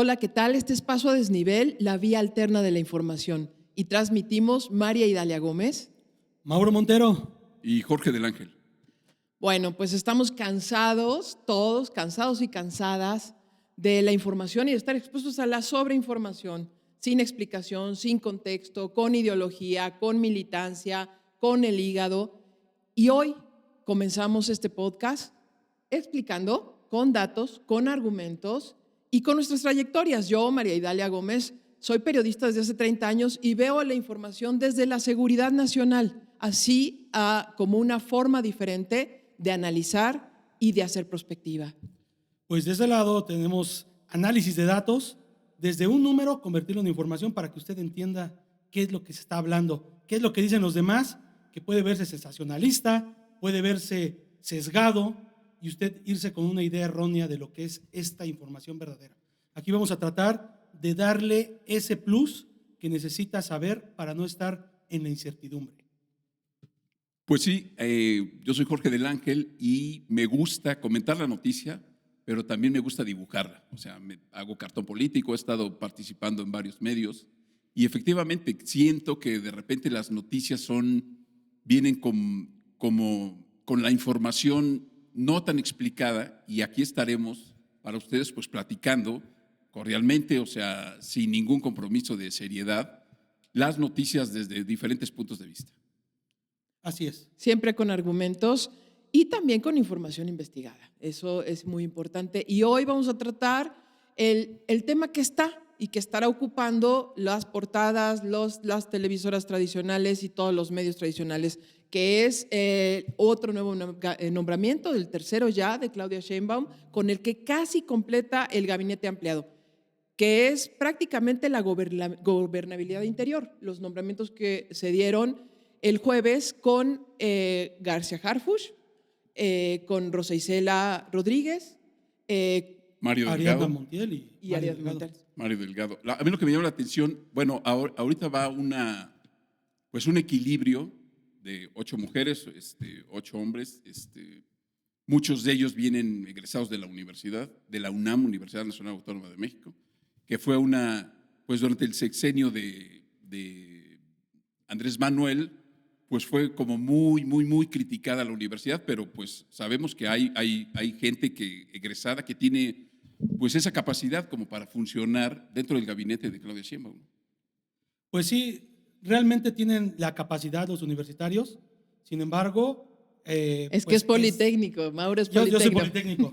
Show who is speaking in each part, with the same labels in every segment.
Speaker 1: Hola, ¿qué tal? Este es Paso a Desnivel, la vía alterna de la información. Y transmitimos María Idalia Gómez,
Speaker 2: Mauro Montero
Speaker 3: y Jorge del Ángel.
Speaker 1: Bueno, pues estamos cansados, todos cansados y cansadas de la información y de estar expuestos a la sobreinformación, sin explicación, sin contexto, con ideología, con militancia, con el hígado. Y hoy comenzamos este podcast explicando con datos, con argumentos y con nuestras trayectorias. Yo, María Idalia Gómez, soy periodista desde hace 30 años y veo la información desde la seguridad nacional, así como una forma diferente de analizar y de hacer prospectiva.
Speaker 2: Pues de ese lado tenemos análisis de datos, desde un número convertirlo en información para que usted entienda qué es lo que se está hablando, qué es lo que dicen los demás, que puede verse sensacionalista, puede verse sesgado y usted irse con una idea errónea de lo que es esta información verdadera. Aquí vamos a tratar de darle ese plus que necesita saber para no estar en la incertidumbre.
Speaker 3: Pues sí, yo soy Jorge del Ángel y me gusta comentar la noticia, pero también me gusta dibujarla. O sea, hago cartón político, he estado participando en varios medios y efectivamente siento que de repente las noticias vienen con la información no tan explicada y aquí estaremos para ustedes pues platicando cordialmente, o sea, sin ningún compromiso de seriedad, las noticias desde diferentes puntos de vista.
Speaker 2: Así es.
Speaker 1: Siempre con argumentos y también con información investigada. Eso es muy importante. Y hoy vamos a tratar el tema que está y que estará ocupando las portadas, las televisoras tradicionales y todos los medios tradicionales, que es otro nuevo nombramiento, del tercero ya, de Claudia Sheinbaum, con el que casi completa el gabinete ampliado, que es prácticamente la gobernabilidad interior, los nombramientos que se dieron el jueves con García Harfuch, con Rosa Isela Rodríguez,
Speaker 3: Mario
Speaker 2: Ariadna
Speaker 3: Delgado.
Speaker 2: Montiel
Speaker 1: y Ariadna Montiel.
Speaker 3: Mario Delgado. A mí lo que me llama la atención, bueno, ahorita va pues un equilibrio de 8 mujeres, 8 hombres, muchos de ellos vienen egresados de la universidad, de la UNAM, Universidad Nacional Autónoma de México, que fue pues durante el sexenio de Andrés Manuel, pues fue como muy criticada la universidad, pero pues sabemos que hay gente egresada que tiene pues esa capacidad como para funcionar dentro del gabinete de Claudia Sheinbaum.
Speaker 2: Pues sí, realmente tienen la capacidad los universitarios, sin embargo…
Speaker 1: es
Speaker 2: pues
Speaker 1: que es politécnico, Mauro es politécnico.
Speaker 2: Yo soy politécnico,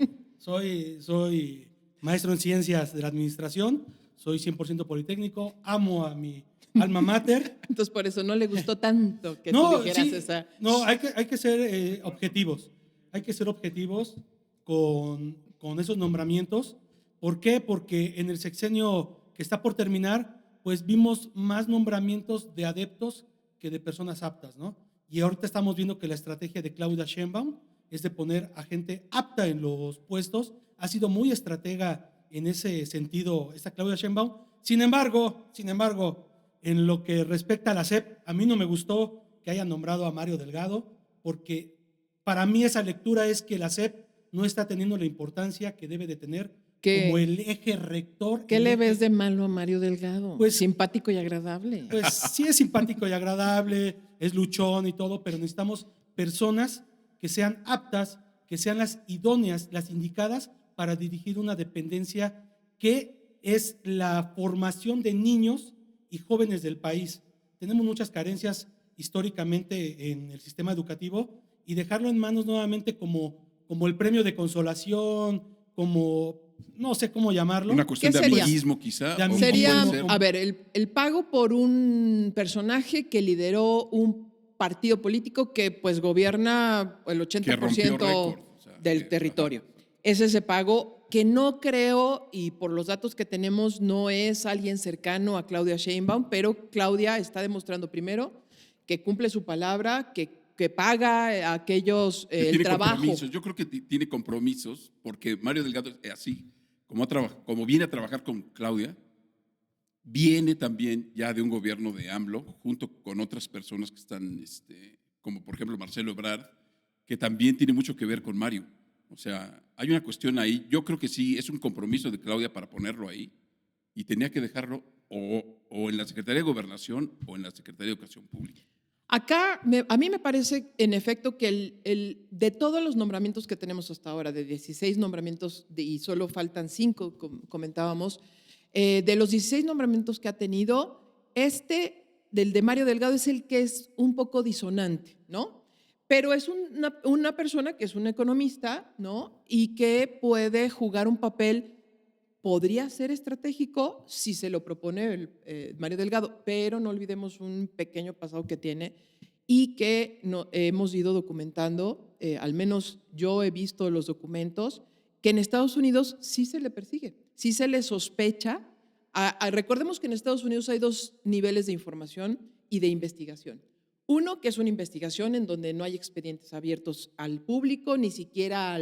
Speaker 2: soy maestro en ciencias de la administración, soy 100% politécnico, amo a mi alma mater.
Speaker 1: Entonces por eso no le gustó tanto que tú dijeras
Speaker 2: sí,
Speaker 1: esa…
Speaker 2: No, hay que ser objetivos, hay que ser objetivos con esos nombramientos. ¿Por qué? Porque en el sexenio que está por terminar, pues vimos más nombramientos de adeptos que de personas aptas, ¿no? Y ahorita estamos viendo que la estrategia de Claudia Sheinbaum es de poner a gente apta en los puestos. Ha sido muy estratega en ese sentido esta Claudia Sheinbaum. Sin embargo, en lo que respecta a la SEP, a mí no me gustó que hayan nombrado a Mario Delgado, porque para mí esa lectura es que la SEP no está teniendo la importancia que debe de tener como el eje rector.
Speaker 1: ¿Qué le ves de malo a Mario Delgado?
Speaker 2: Pues,
Speaker 1: simpático y agradable.
Speaker 2: Pues sí es simpático y agradable, es luchón y todo, pero necesitamos personas que sean aptas, que sean las idóneas, las indicadas para dirigir una dependencia que es la formación de niños y jóvenes del país. Tenemos muchas carencias históricamente en el sistema educativo y dejarlo en manos nuevamente como el premio de consolación, como no sé cómo llamarlo.
Speaker 3: Una cuestión de amiguismo quizá.
Speaker 1: Sería, a ver, el pago por un personaje que lideró un partido político que pues gobierna el 80% del territorio. Es ese pago que no creo, y por los datos que tenemos, no es alguien cercano a Claudia Sheinbaum, pero Claudia está demostrando primero que cumple su palabra, que paga a aquellos el trabajo.
Speaker 3: Compromisos. Yo creo que tiene compromisos, porque Mario Delgado es así, como viene a trabajar con Claudia, viene también ya de un gobierno de AMLO, junto con otras personas que están, como por ejemplo Marcelo Ebrard, que también tiene mucho que ver con Mario. O sea, hay una cuestión ahí. Yo creo que sí, es un compromiso de Claudia para ponerlo ahí. y tenía que dejarlo o en la Secretaría de Gobernación o en la Secretaría de Educación Pública.
Speaker 1: Acá a mí me parece, en efecto, que de todos los nombramientos que tenemos hasta ahora, de 16 nombramientos y solo faltan 5, comentábamos, de los 16 nombramientos que ha tenido, del de Mario Delgado es el que es un poco disonante, ¿no? Pero es una persona que es un economista, ¿no? Y que puede jugar un papel, podría ser estratégico si se lo propone Mario Delgado, pero no olvidemos un pequeño pasado que tiene y que hemos ido documentando, al menos yo he visto los documentos, que en Estados Unidos sí se le persigue, sí se le sospecha. Recordemos que en Estados Unidos hay 2 niveles de información y de investigación. Uno, que es una investigación en donde no hay expedientes abiertos al público, ni siquiera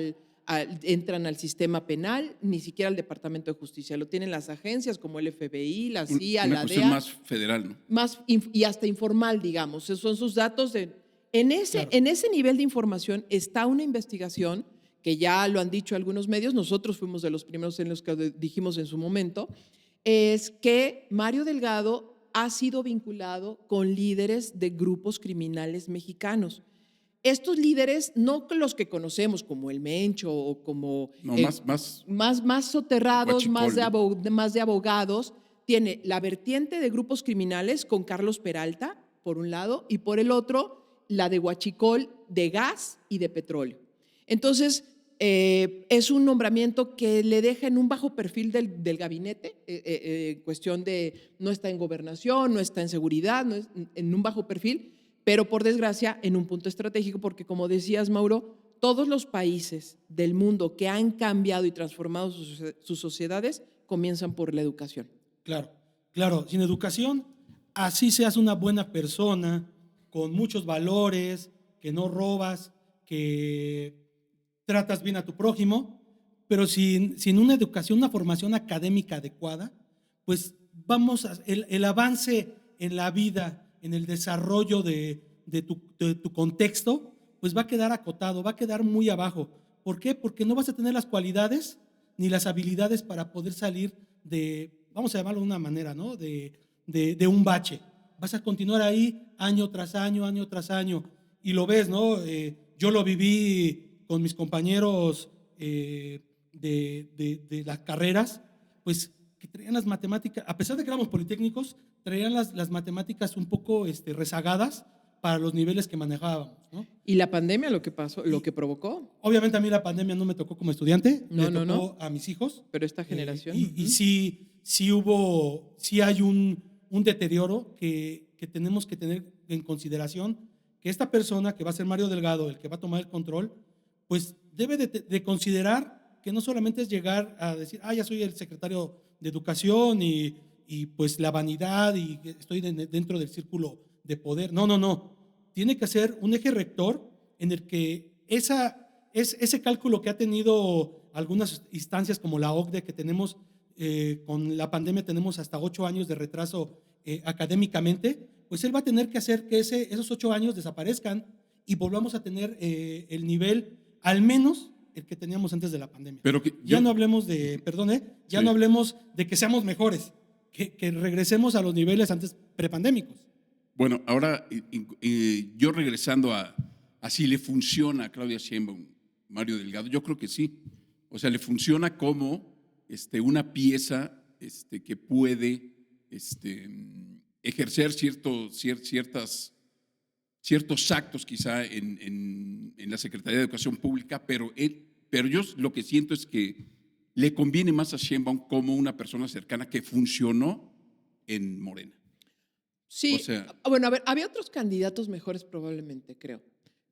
Speaker 1: entran al sistema penal, ni siquiera al Departamento de Justicia. Lo tienen las agencias como el FBI, la CIA,
Speaker 3: Una
Speaker 1: la
Speaker 3: cuestión
Speaker 1: DEA.
Speaker 3: más federal, ¿no?
Speaker 1: Y hasta informal, digamos. Esos son sus datos. En ese nivel de información está una investigación que ya lo han dicho algunos medios, nosotros fuimos de los primeros en los que dijimos en su momento, es que Mario Delgado ha sido vinculado con líderes de grupos criminales mexicanos. Estos líderes, no los que conocemos como el Mencho o como
Speaker 3: No,
Speaker 1: más soterrados,
Speaker 3: Huachicol,
Speaker 1: más de abogados, tiene la vertiente de grupos criminales con Carlos Peralta, por un lado, y por el otro, la de Huachicol de gas y de petróleo. Entonces, es un nombramiento que le deja en un bajo perfil del gabinete, cuestión de no está en gobernación, no está en seguridad, no es, en un bajo perfil, pero por desgracia en un punto estratégico, porque como decías, Mauro, todos los países del mundo que han cambiado y transformado sus sociedades comienzan por la educación.
Speaker 2: Claro, claro. Sin educación, así seas una buena persona, con muchos valores, que no robas, que tratas bien a tu prójimo, pero sin una educación, una formación académica adecuada, pues el avance en la vida, en el desarrollo de tu contexto, pues va a quedar acotado, va a quedar muy abajo. ¿Por qué? Porque no vas a tener las cualidades ni las habilidades para poder salir vamos a llamarlo de una manera, ¿no? De un bache. Vas a continuar ahí año tras año, año tras año. Y lo ves, ¿no? Yo lo viví con mis compañeros de las carreras, pues que traían las matemáticas, a pesar de que éramos politécnicos, traían las matemáticas un poco rezagadas para los niveles que manejábamos, ¿no?
Speaker 1: ¿Y la pandemia lo que pasó, lo que provocó?
Speaker 2: Obviamente a mí la pandemia no me tocó como estudiante,
Speaker 1: No,
Speaker 2: le tocó
Speaker 1: no.
Speaker 2: a mis hijos.
Speaker 1: Pero esta generación.
Speaker 2: Y sí hay un deterioro que tenemos que tener en consideración, que esta persona que va a ser Mario Delgado, el que va a tomar el control, pues debe de considerar que no solamente es llegar a decir, ya soy el secretario de Educación y pues la vanidad y estoy dentro del círculo de poder. No. Tiene que ser un eje rector en el que ese cálculo que ha tenido algunas instancias como la OCDE, que tenemos con la pandemia tenemos hasta 8 años de retraso académicamente, pues él va a tener que hacer que esos 8 años desaparezcan y volvamos a tener el nivel, al menos el que teníamos antes de la pandemia.
Speaker 3: Pero
Speaker 2: no hablemos no hablemos de que seamos mejores, que regresemos a los niveles antes prepandémicos.
Speaker 3: Bueno, ahora yo regresando a si le funciona a Claudia Sheinbaum, Mario Delgado, yo creo que sí. O sea, le funciona como una pieza que puede ejercer ciertos actos quizá en la Secretaría de Educación Pública, pero yo lo que siento es que le conviene más a Sheinbaum como una persona cercana que funcionó en Morena.
Speaker 1: Sí,
Speaker 3: o sea,
Speaker 1: bueno, a ver, había otros candidatos mejores probablemente, creo,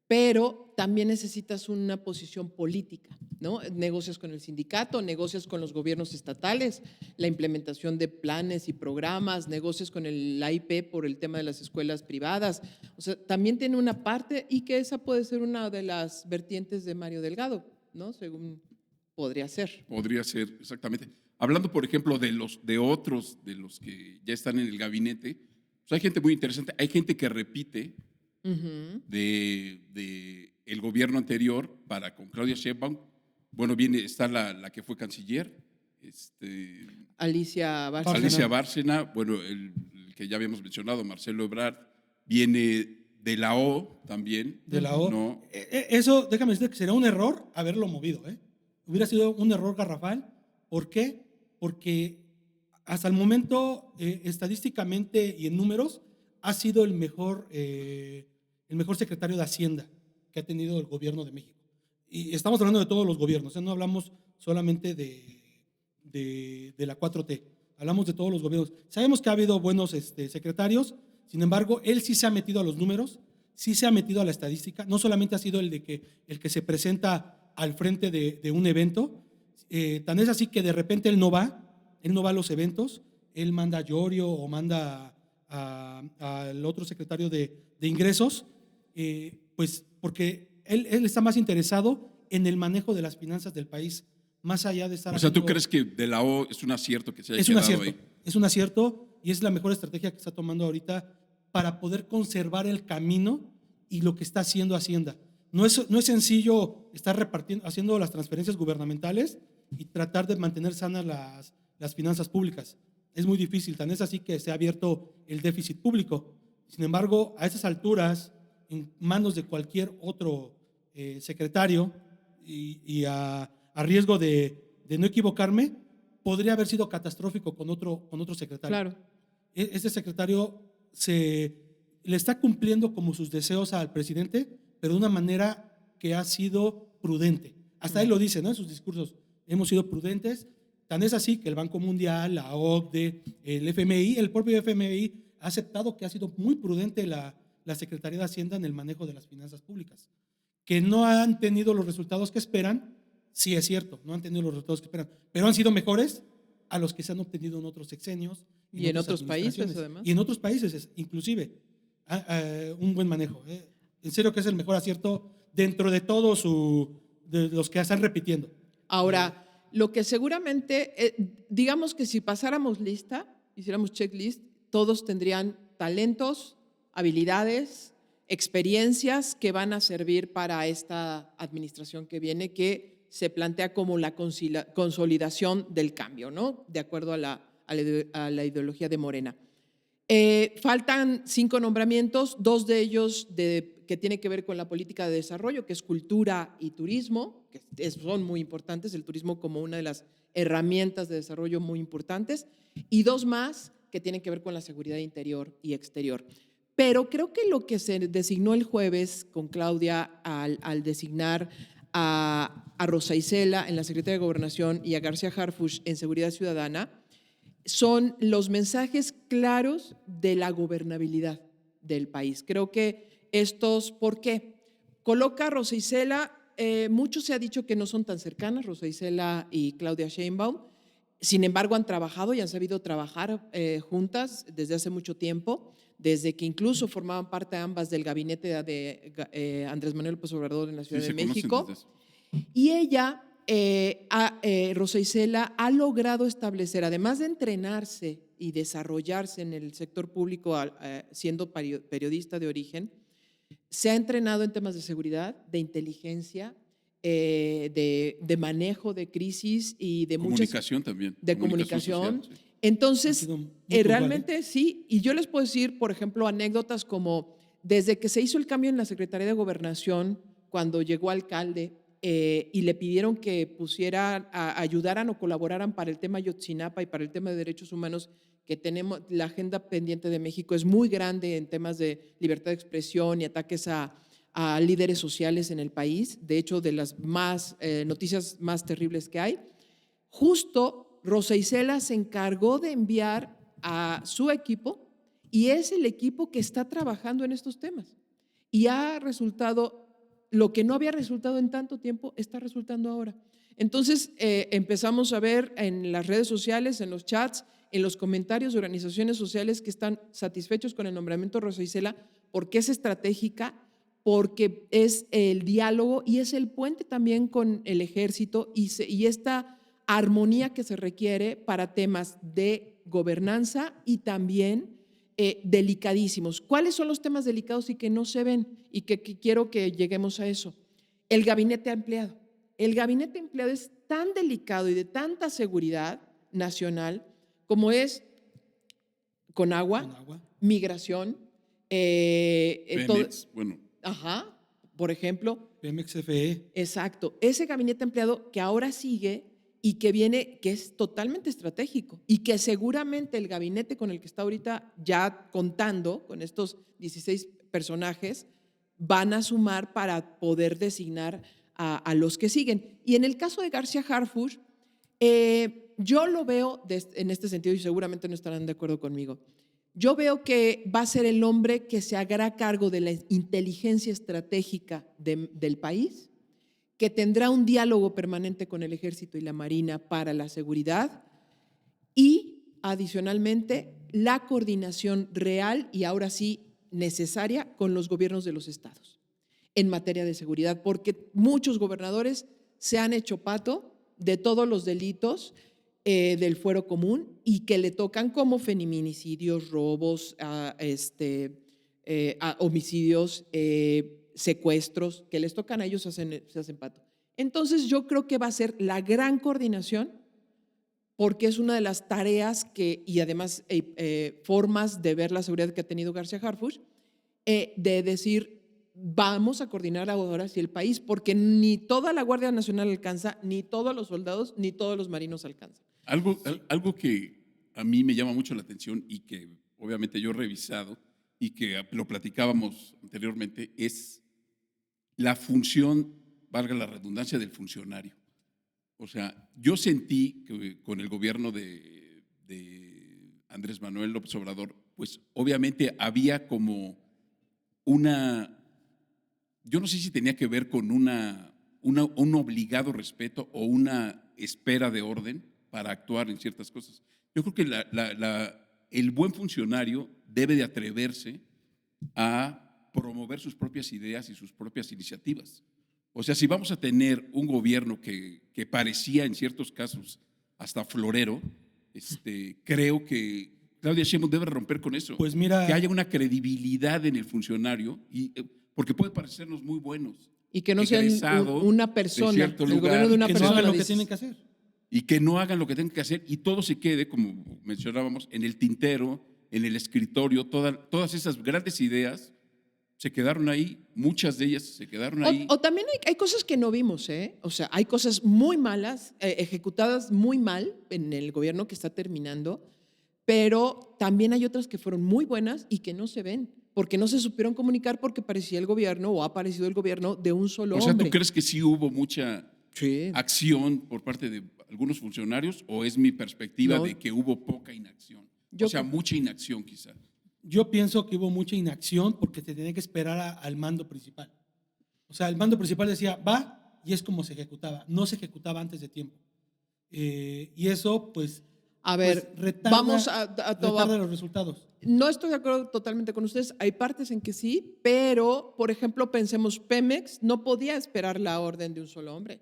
Speaker 1: pero también necesitas una posición política, ¿no? Negocias con el sindicato, negocias con los gobiernos estatales, la implementación de planes y programas, negocias con la IP por el tema de las escuelas privadas. O sea, también tiene una parte y que esa puede ser una de las vertientes de Mario Delgado, ¿no? Según podría ser.
Speaker 3: Podría ser, exactamente. Hablando, por ejemplo, de otros, de los que ya están en el gabinete, pues hay gente muy interesante. Hay gente que repite de el gobierno anterior con Claudia Sheinbaum. Bueno, está la que fue canciller.
Speaker 1: Alicia Bárcena.
Speaker 3: Alicia Bárcena, bueno, el que ya habíamos mencionado, Marcelo Ebrard, viene de la O también.
Speaker 2: De la O.
Speaker 3: ¿No?
Speaker 2: Eso, déjame decirte que sería un error haberlo movido. Hubiera sido un error garrafal. ¿Por qué? Porque hasta el momento, estadísticamente y en números, ha sido el mejor secretario de Hacienda que ha tenido el gobierno de México. Y estamos hablando de todos los gobiernos, no hablamos solamente de la 4T, hablamos de todos los gobiernos. Sabemos que ha habido buenos secretarios, sin embargo, él sí se ha metido a los números, sí se ha metido a la estadística, no solamente ha sido el que se presenta al frente de un evento, tan es así que de repente él no va a los eventos, él manda a Llorio o manda al otro secretario de ingresos, pues porque él está más interesado en el manejo de las finanzas del país, más allá de estar
Speaker 3: O sea, ¿tú
Speaker 2: haciendo,
Speaker 3: crees que de la O es un acierto que se haya
Speaker 2: es un
Speaker 3: quedado
Speaker 2: acierto,
Speaker 3: ahí?
Speaker 2: es un acierto y es la mejor estrategia que está tomando ahorita para poder conservar el camino y lo que está haciendo Hacienda. No es sencillo estar haciendo las transferencias gubernamentales y tratar de mantener sanas las finanzas públicas. Es muy difícil, tan es así que se ha abierto el déficit público. Sin embargo, a esas alturas, en manos de cualquier otro secretario y a riesgo de no equivocarme, podría haber sido catastrófico con otro secretario.
Speaker 1: Claro.
Speaker 2: Este secretario le está cumpliendo como sus deseos al presidente, pero de una manera que ha sido prudente. Hasta él lo dice, ¿no? En sus discursos, hemos sido prudentes. Tan es así que el Banco Mundial, la OCDE, el FMI, el propio FMI ha aceptado que ha sido muy prudente la Secretaría de Hacienda en el manejo de las finanzas públicas. Que no han tenido los resultados que esperan, sí es cierto, no han tenido los resultados que esperan, pero han sido mejores a los que se han obtenido en otros sexenios.
Speaker 1: Y en otros países, además.
Speaker 2: Y en otros países, inclusive, un buen manejo. En serio que es el mejor acierto dentro de todos de los que están repitiendo.
Speaker 1: Ahora, lo que seguramente, digamos que si pasáramos lista, hiciéramos checklist, todos tendrían talentos, habilidades, experiencias que van a servir para esta administración que viene, que se plantea como la consolidación del cambio, ¿no? De acuerdo a la ideología de Morena. Faltan 5 nombramientos, 2 de ellos que tienen que ver con la política de desarrollo, que es cultura y turismo, que son muy importantes, el turismo como una de las herramientas de desarrollo muy importantes, y 2 más que tienen que ver con la seguridad interior y exterior. Pero creo que lo que se designó el jueves con Claudia al designar a Rosa Isela en la Secretaría de Gobernación y a García Harfuch en Seguridad Ciudadana son los mensajes claros de la gobernabilidad del país. Creo que ¿por qué? Coloca a Rosa Isela, mucho se ha dicho que no son tan cercanas, Rosa Isela y Claudia Sheinbaum, sin embargo han trabajado y han sabido trabajar juntas desde hace mucho tiempo, desde que incluso formaban parte ambas del gabinete de Andrés Manuel López Obrador en la Ciudad de México. Y ella, Rosa Isela, ha logrado establecer, además de entrenarse y desarrollarse en el sector público siendo periodista de origen, se ha entrenado en temas de seguridad, de inteligencia, de manejo de crisis y de
Speaker 3: comunicación también.
Speaker 1: De comunicación.
Speaker 3: Social, sí.
Speaker 1: Entonces, realmente sí, y yo les puedo decir, por ejemplo, anécdotas como desde que se hizo el cambio en la Secretaría de Gobernación, cuando llegó alcalde y le pidieron que ayudaran o colaboraran para el tema Ayotzinapa y para el tema de derechos humanos, que tenemos, la agenda pendiente de México es muy grande en temas de libertad de expresión y ataques a líderes sociales en el país, de hecho de las noticias más terribles que hay. Justo Rosa Isela se encargó de enviar a su equipo y es el equipo que está trabajando en estos temas y ha resultado, lo que no había resultado en tanto tiempo está resultando ahora. Entonces empezamos a ver en las redes sociales, en los chats, en los comentarios de organizaciones sociales que están satisfechos con el nombramiento de Rosa Isela porque es estratégica, porque es el diálogo y es el puente también con el ejército y esta armonía que se requiere para temas de gobernanza y también delicadísimos. ¿Cuáles son los temas delicados y que no se ven? Y que quiero que lleguemos a eso. El gabinete empleado. El gabinete empleado es tan delicado y de tanta seguridad, nacional, como es con agua, migración,
Speaker 3: Pemex, bueno,
Speaker 1: ajá, por ejemplo.
Speaker 2: Pemex FE.
Speaker 1: Exacto. Ese gabinete ampliado que ahora sigue y que viene, que es totalmente estratégico y que seguramente el gabinete con el que está ahorita ya contando, con estos 16 personajes, van a sumar para poder designar a los que siguen. Y en el caso de García Harfuch, yo lo veo en este sentido y seguramente no estarán de acuerdo conmigo. Yo veo que va a ser el hombre que se hará cargo de la inteligencia estratégica del país, que tendrá un diálogo permanente con el Ejército y la Marina para la seguridad y, adicionalmente, la coordinación real y ahora sí necesaria con los gobiernos de los estados en materia de seguridad, porque muchos gobernadores se han hecho pato de todos los delitos del fuero común y que le tocan como feminicidios, robos, homicidios, secuestros, que les tocan a ellos, se hacen pato. Entonces yo creo que va a ser la gran coordinación porque es una de las tareas y además formas de ver la seguridad que ha tenido García Harfuch, de decir, vamos a coordinar ahora sí el país, porque ni toda la Guardia Nacional alcanza, ni todos los soldados, ni todos los marinos alcanzan.
Speaker 3: Algo que a mí me llama mucho la atención y que obviamente yo he revisado y que lo platicábamos anteriormente es la función, valga la redundancia, del funcionario. O sea, yo sentí que con el gobierno de Andrés Manuel López Obrador, pues obviamente había como yo no sé si tenía que ver con un obligado respeto o una espera de orden para actuar en ciertas cosas. Yo creo que el buen funcionario debe de atreverse a promover sus propias ideas y sus propias iniciativas. O sea, si vamos a tener un gobierno que parecía en ciertos casos hasta florero, creo que Claudia Sheinbaum debe romper con eso.
Speaker 2: Pues mira,
Speaker 3: que haya una credibilidad en el funcionario, porque puede parecernos muy buenos.
Speaker 1: Y que no sean una persona,
Speaker 3: el
Speaker 1: gobierno de una
Speaker 2: que
Speaker 1: persona.
Speaker 2: no hagan lo que tienen que hacer.
Speaker 3: Y que no hagan lo que tienen que hacer y todo se quede, como mencionábamos, en el tintero, en el escritorio, todas esas grandes ideas se quedaron ahí, muchas de ellas se quedaron ahí.
Speaker 1: O también hay cosas que no vimos, ¿eh? O sea, hay cosas muy malas, ejecutadas muy mal en el gobierno que está terminando, pero también hay otras que fueron muy buenas y que no se ven, porque no se supieron comunicar porque parecía el gobierno o ha parecido el gobierno de un solo hombre.
Speaker 3: O sea, ¿tú crees que sí hubo mucha acción por parte de algunos funcionarios o es mi perspectiva de que hubo poca inacción? Mucha inacción quizá.
Speaker 2: Yo pienso que hubo mucha inacción porque se tenía que esperar al mando principal. O sea, el mando principal decía, va, y es como se ejecutaba. No se ejecutaba antes de tiempo. Y eso, pues,
Speaker 1: a ver,
Speaker 2: retarda los resultados.
Speaker 1: No estoy de acuerdo totalmente con ustedes. Hay partes en que sí, pero, por ejemplo, pensemos, Pemex no podía esperar la orden de un solo hombre.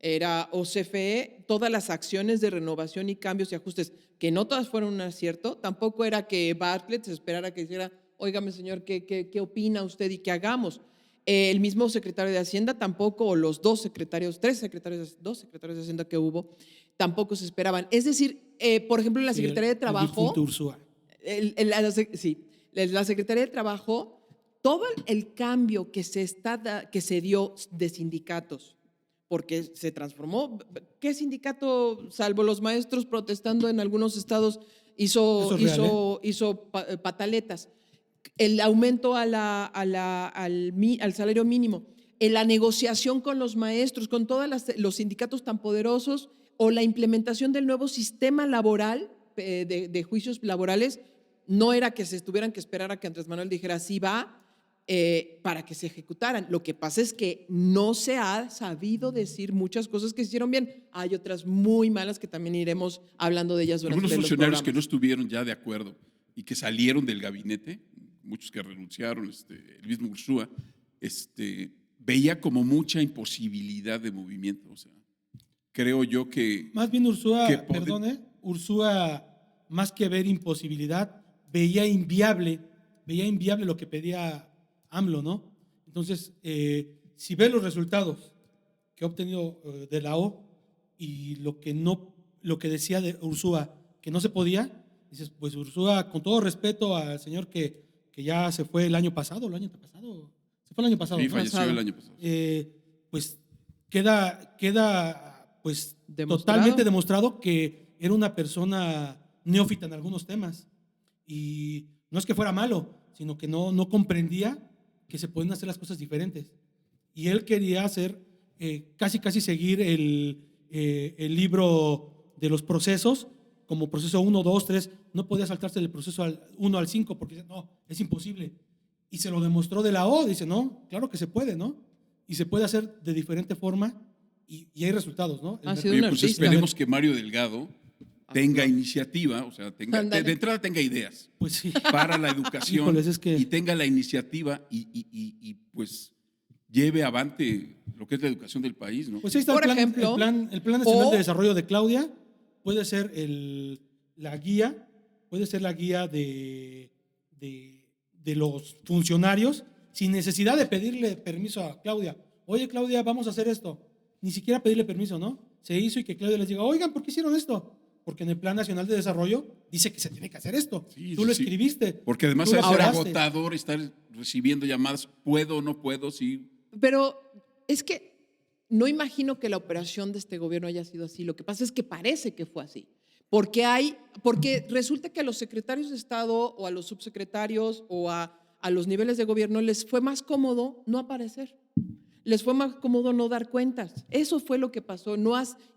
Speaker 1: Era o CFE, todas las acciones de renovación y cambios y ajustes, que no todas fueron un acierto, tampoco era que Bartlett se esperara que dijera, óigame señor, ¿qué opina usted y qué hagamos? El mismo secretario de Hacienda tampoco, o los dos secretarios de Hacienda que hubo, tampoco se esperaban. Es decir, por ejemplo, en la Secretaría de Trabajo, la Secretaría de Trabajo, todo el cambio que se dio de sindicatos, porque se transformó. ¿Qué sindicato, salvo los maestros protestando en algunos estados, hizo pataletas? El aumento al salario mínimo, la negociación con los maestros, con todos los sindicatos tan poderosos, o la implementación del nuevo sistema laboral de juicios laborales, no era que se tuvieran que esperar a que Andrés Manuel dijera sí va, para que se ejecutaran. Lo que pasa es que no se ha sabido decir muchas cosas que se hicieron bien. Hay otras muy malas que también iremos hablando de ellas durante los
Speaker 3: Algunos funcionarios
Speaker 1: programas.
Speaker 3: que no estuvieron ya de acuerdo y que salieron del gabinete, muchos que renunciaron, el mismo Ursúa, veía como mucha imposibilidad de movimiento. O sea, creo yo que…
Speaker 2: Más bien Ursúa, Ursúa, más que ver imposibilidad, veía inviable lo que pedía AMLO, ¿no? Entonces, si ve los resultados que ha obtenido de la O y lo que no lo que decía de Ursúa, que no se podía, dices, pues Ursúa, con todo respeto al señor que ya se fue el año pasado, se fue el año pasado,
Speaker 3: Sí,
Speaker 2: ¿no?
Speaker 3: falleció el año pasado.
Speaker 2: Pues queda pues
Speaker 1: Demostrado.
Speaker 2: totalmente demostrado que era una persona neófita en algunos temas. Y no es que fuera malo, sino que no comprendía que se pueden hacer las cosas diferentes. Y él quería hacer, casi seguir el libro de los procesos, como proceso 1, 2, 3. No podía saltarse del proceso 1 al 5 porque no, es imposible. Y se lo demostró de la O, dice, no, claro que se puede, ¿no? Y se puede hacer de diferente forma y hay resultados, ¿no?
Speaker 1: Ha sido
Speaker 3: Oye,
Speaker 1: un
Speaker 3: pues
Speaker 1: artista.
Speaker 3: esperemos que Mario Delgado tenga
Speaker 1: Claro.
Speaker 3: iniciativa, o sea,
Speaker 1: Ándale.
Speaker 3: de entrada tenga ideas
Speaker 2: Pues sí.
Speaker 3: para la educación
Speaker 2: Híjoles, es que-
Speaker 3: y tenga la iniciativa y pues lleve avante lo que es la educación del país, ¿no?
Speaker 2: Pues ahí está
Speaker 1: Por
Speaker 2: el plan,
Speaker 1: ejemplo,
Speaker 2: el plan Nacional
Speaker 1: o-
Speaker 2: de Desarrollo de Claudia, puede ser la guía de los funcionarios sin necesidad de pedirle permiso a Claudia. Oye, Claudia, vamos a hacer esto. Ni siquiera pedirle permiso, ¿no? Se hizo y que Claudia les diga, oigan, ¿por qué hicieron esto? Porque en el Plan Nacional de Desarrollo dice que se tiene que hacer esto.
Speaker 3: Sí,
Speaker 2: Tú
Speaker 3: sí,
Speaker 2: lo
Speaker 3: sí.
Speaker 2: escribiste.
Speaker 3: Porque además
Speaker 2: tú lo
Speaker 3: es
Speaker 2: aprobaste.
Speaker 3: agotador estar recibiendo llamadas, ¿puedo o no puedo? Sí.
Speaker 1: Pero es que no imagino que la operación de este gobierno haya sido así. Lo que pasa es que parece que fue así. Porque resulta que a los secretarios de Estado o a los subsecretarios o a los niveles de gobierno les fue más cómodo no aparecer. Les fue más cómodo no dar cuentas. Eso fue lo que pasó.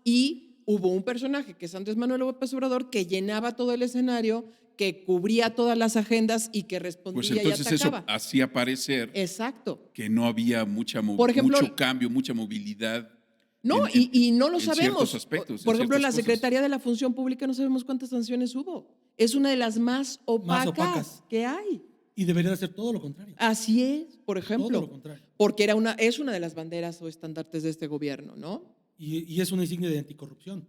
Speaker 1: Y hubo un personaje que es Andrés Manuel López Obrador que llenaba todo el escenario, que cubría todas las agendas y que respondía
Speaker 3: Pues
Speaker 1: y
Speaker 3: entonces eso
Speaker 1: atacaba.
Speaker 3: hacía parecer
Speaker 1: Exacto.
Speaker 3: que no había
Speaker 1: Por ejemplo,
Speaker 3: mucho cambio, mucha movilidad.
Speaker 1: No,
Speaker 3: en-
Speaker 1: y no lo
Speaker 3: en
Speaker 1: sabemos.
Speaker 3: ciertos aspectos,
Speaker 1: Por
Speaker 3: en
Speaker 1: ejemplo, en la
Speaker 3: ciertas cosas.
Speaker 1: Secretaría de la Función Pública no sabemos cuántas sanciones hubo. Es una de las más opacas que hay.
Speaker 2: Y debería ser todo lo contrario.
Speaker 1: Así es, por
Speaker 2: Todo lo
Speaker 1: ejemplo,
Speaker 2: contrario.
Speaker 1: porque es una de las banderas o estandartes de este gobierno, ¿no?
Speaker 2: Y es una insignia de anticorrupción.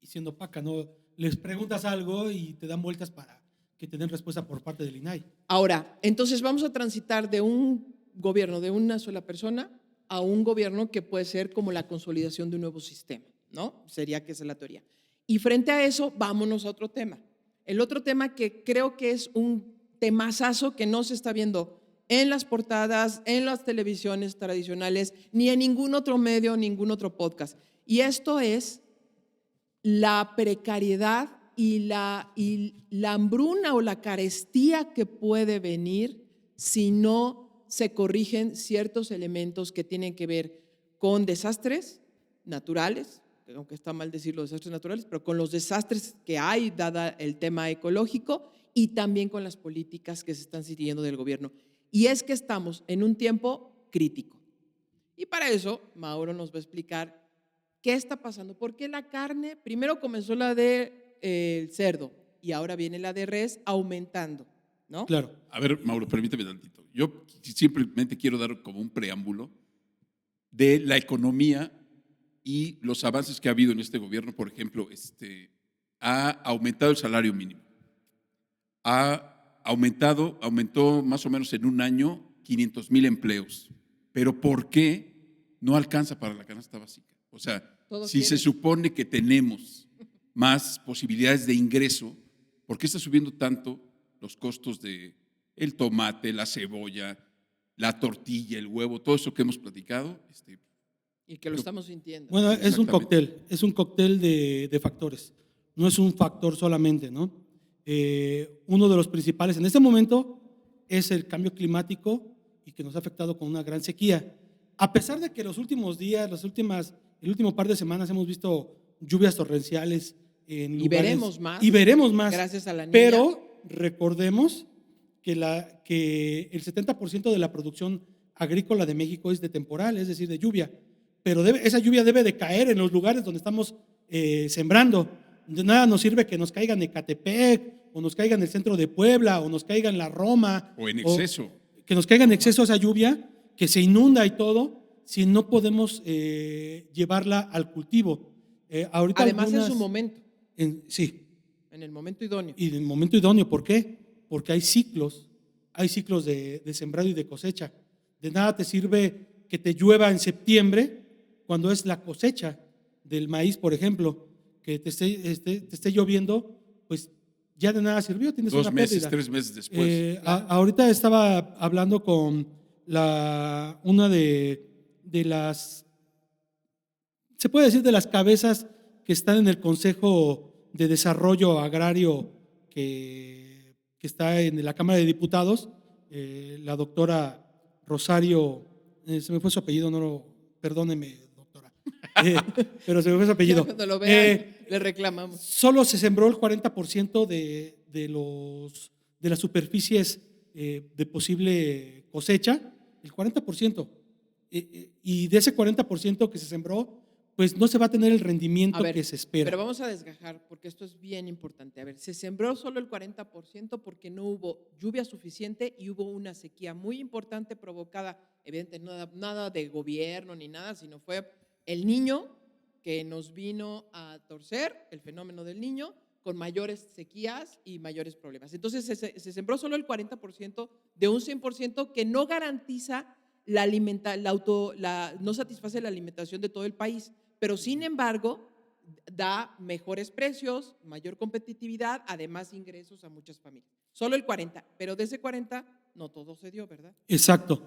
Speaker 2: Y siendo opaca, ¿no? Les preguntas algo y te dan vueltas para que te den respuesta por parte del INAI.
Speaker 1: Ahora, entonces vamos a transitar de un gobierno de una sola persona a un gobierno que puede ser como la consolidación de un nuevo sistema, ¿no? Sería que esa es la teoría. Y frente a eso, vámonos a otro tema. El otro tema que creo que es un temazazo que no se está viendo en las portadas, en las televisiones tradicionales, ni en ningún otro medio, ningún otro podcast. Y esto es la precariedad y la hambruna o la carestía que puede venir si no se corrigen ciertos elementos que tienen que ver con desastres naturales, aunque está mal decirlo desastres naturales, pero con los desastres que hay dada el tema ecológico y también con las políticas que se están siguiendo del gobierno. Y es que estamos en un tiempo crítico. Y para eso, Mauro nos va a explicar qué está pasando. ¿Por qué la carne? Primero comenzó la del cerdo y ahora viene la de res aumentando, ¿no?
Speaker 2: Claro.
Speaker 3: A ver, Mauro, permíteme tantito. Yo simplemente quiero dar como un preámbulo de la economía y los avances que ha habido en este gobierno. Por ejemplo, ha aumentado el salario mínimo. Aumentó más o menos en un año 500,000 empleos. Pero ¿por qué no alcanza para la canasta básica? O sea,
Speaker 1: Todos
Speaker 3: si se
Speaker 1: quieren.
Speaker 3: supone que tenemos más posibilidades de ingreso, ¿por qué está subiendo tanto los costos de el tomate, la cebolla, la tortilla, el huevo, todo eso que hemos platicado?
Speaker 1: Y que lo estamos sintiendo.
Speaker 2: Bueno, es un
Speaker 3: Exactamente.
Speaker 2: cóctel de factores. No es un factor solamente, ¿no? Uno de los principales en este momento es el cambio climático y que nos ha afectado con una gran sequía. A pesar de que los últimos días, el último par de semanas hemos visto lluvias torrenciales en
Speaker 1: Y
Speaker 2: lugares,
Speaker 1: veremos más.
Speaker 2: y veremos más.
Speaker 1: Gracias a la niña.
Speaker 2: Pero recordemos que el 70% de la producción agrícola de México es de temporal, es decir, de lluvia. Pero esa lluvia debe de caer en los lugares donde estamos sembrando. De nada nos sirve que nos caiga en Ecatepec, o nos caiga en el centro de Puebla, o nos caiga en la Roma.
Speaker 3: O en exceso.
Speaker 2: Que nos caiga en exceso esa lluvia, que se inunda y todo, si no podemos llevarla al cultivo. Ahorita
Speaker 1: Además, en su momento,
Speaker 2: sí,
Speaker 1: en el momento idóneo.
Speaker 2: y en el momento idóneo. ¿Por qué? Porque hay ciclos de sembrado y de cosecha. De nada te sirve que te llueva en septiembre, cuando es la cosecha del maíz, por ejemplo, que te esté lloviendo, pues ya de nada sirvió, tienes
Speaker 3: 2
Speaker 2: una
Speaker 3: meses,
Speaker 2: pérdida.
Speaker 3: 3 meses después.
Speaker 2: Ahorita estaba hablando con una de las, se puede decir, de las cabezas que están en el Consejo de Desarrollo Agrario que está en la Cámara de Diputados, la doctora Rosario, se me fue su apellido, perdóneme, doctora, pero se me fue su apellido.
Speaker 1: Ya cuando lo vean, le reclamamos.
Speaker 2: Solo se sembró el 40% de las superficies de posible cosecha, el 40%. Y de ese 40% que se sembró, pues no se va a tener el rendimiento que se espera.
Speaker 1: Pero vamos a desgajar, porque esto es bien importante. A ver, se sembró solo el 40% porque no hubo lluvia suficiente y hubo una sequía muy importante provocada, evidentemente, nada de gobierno ni nada, sino fue el Niño que nos vino a torcer, el fenómeno del Niño, con mayores sequías y mayores problemas. Entonces se sembró solo el 40% de un 100% que no garantiza no satisface la alimentación de todo el país, pero sin embargo da mejores precios, mayor competitividad, además ingresos a muchas familias. Solo el 40%, pero de ese 40% no todo se dio, ¿verdad?
Speaker 2: Exacto.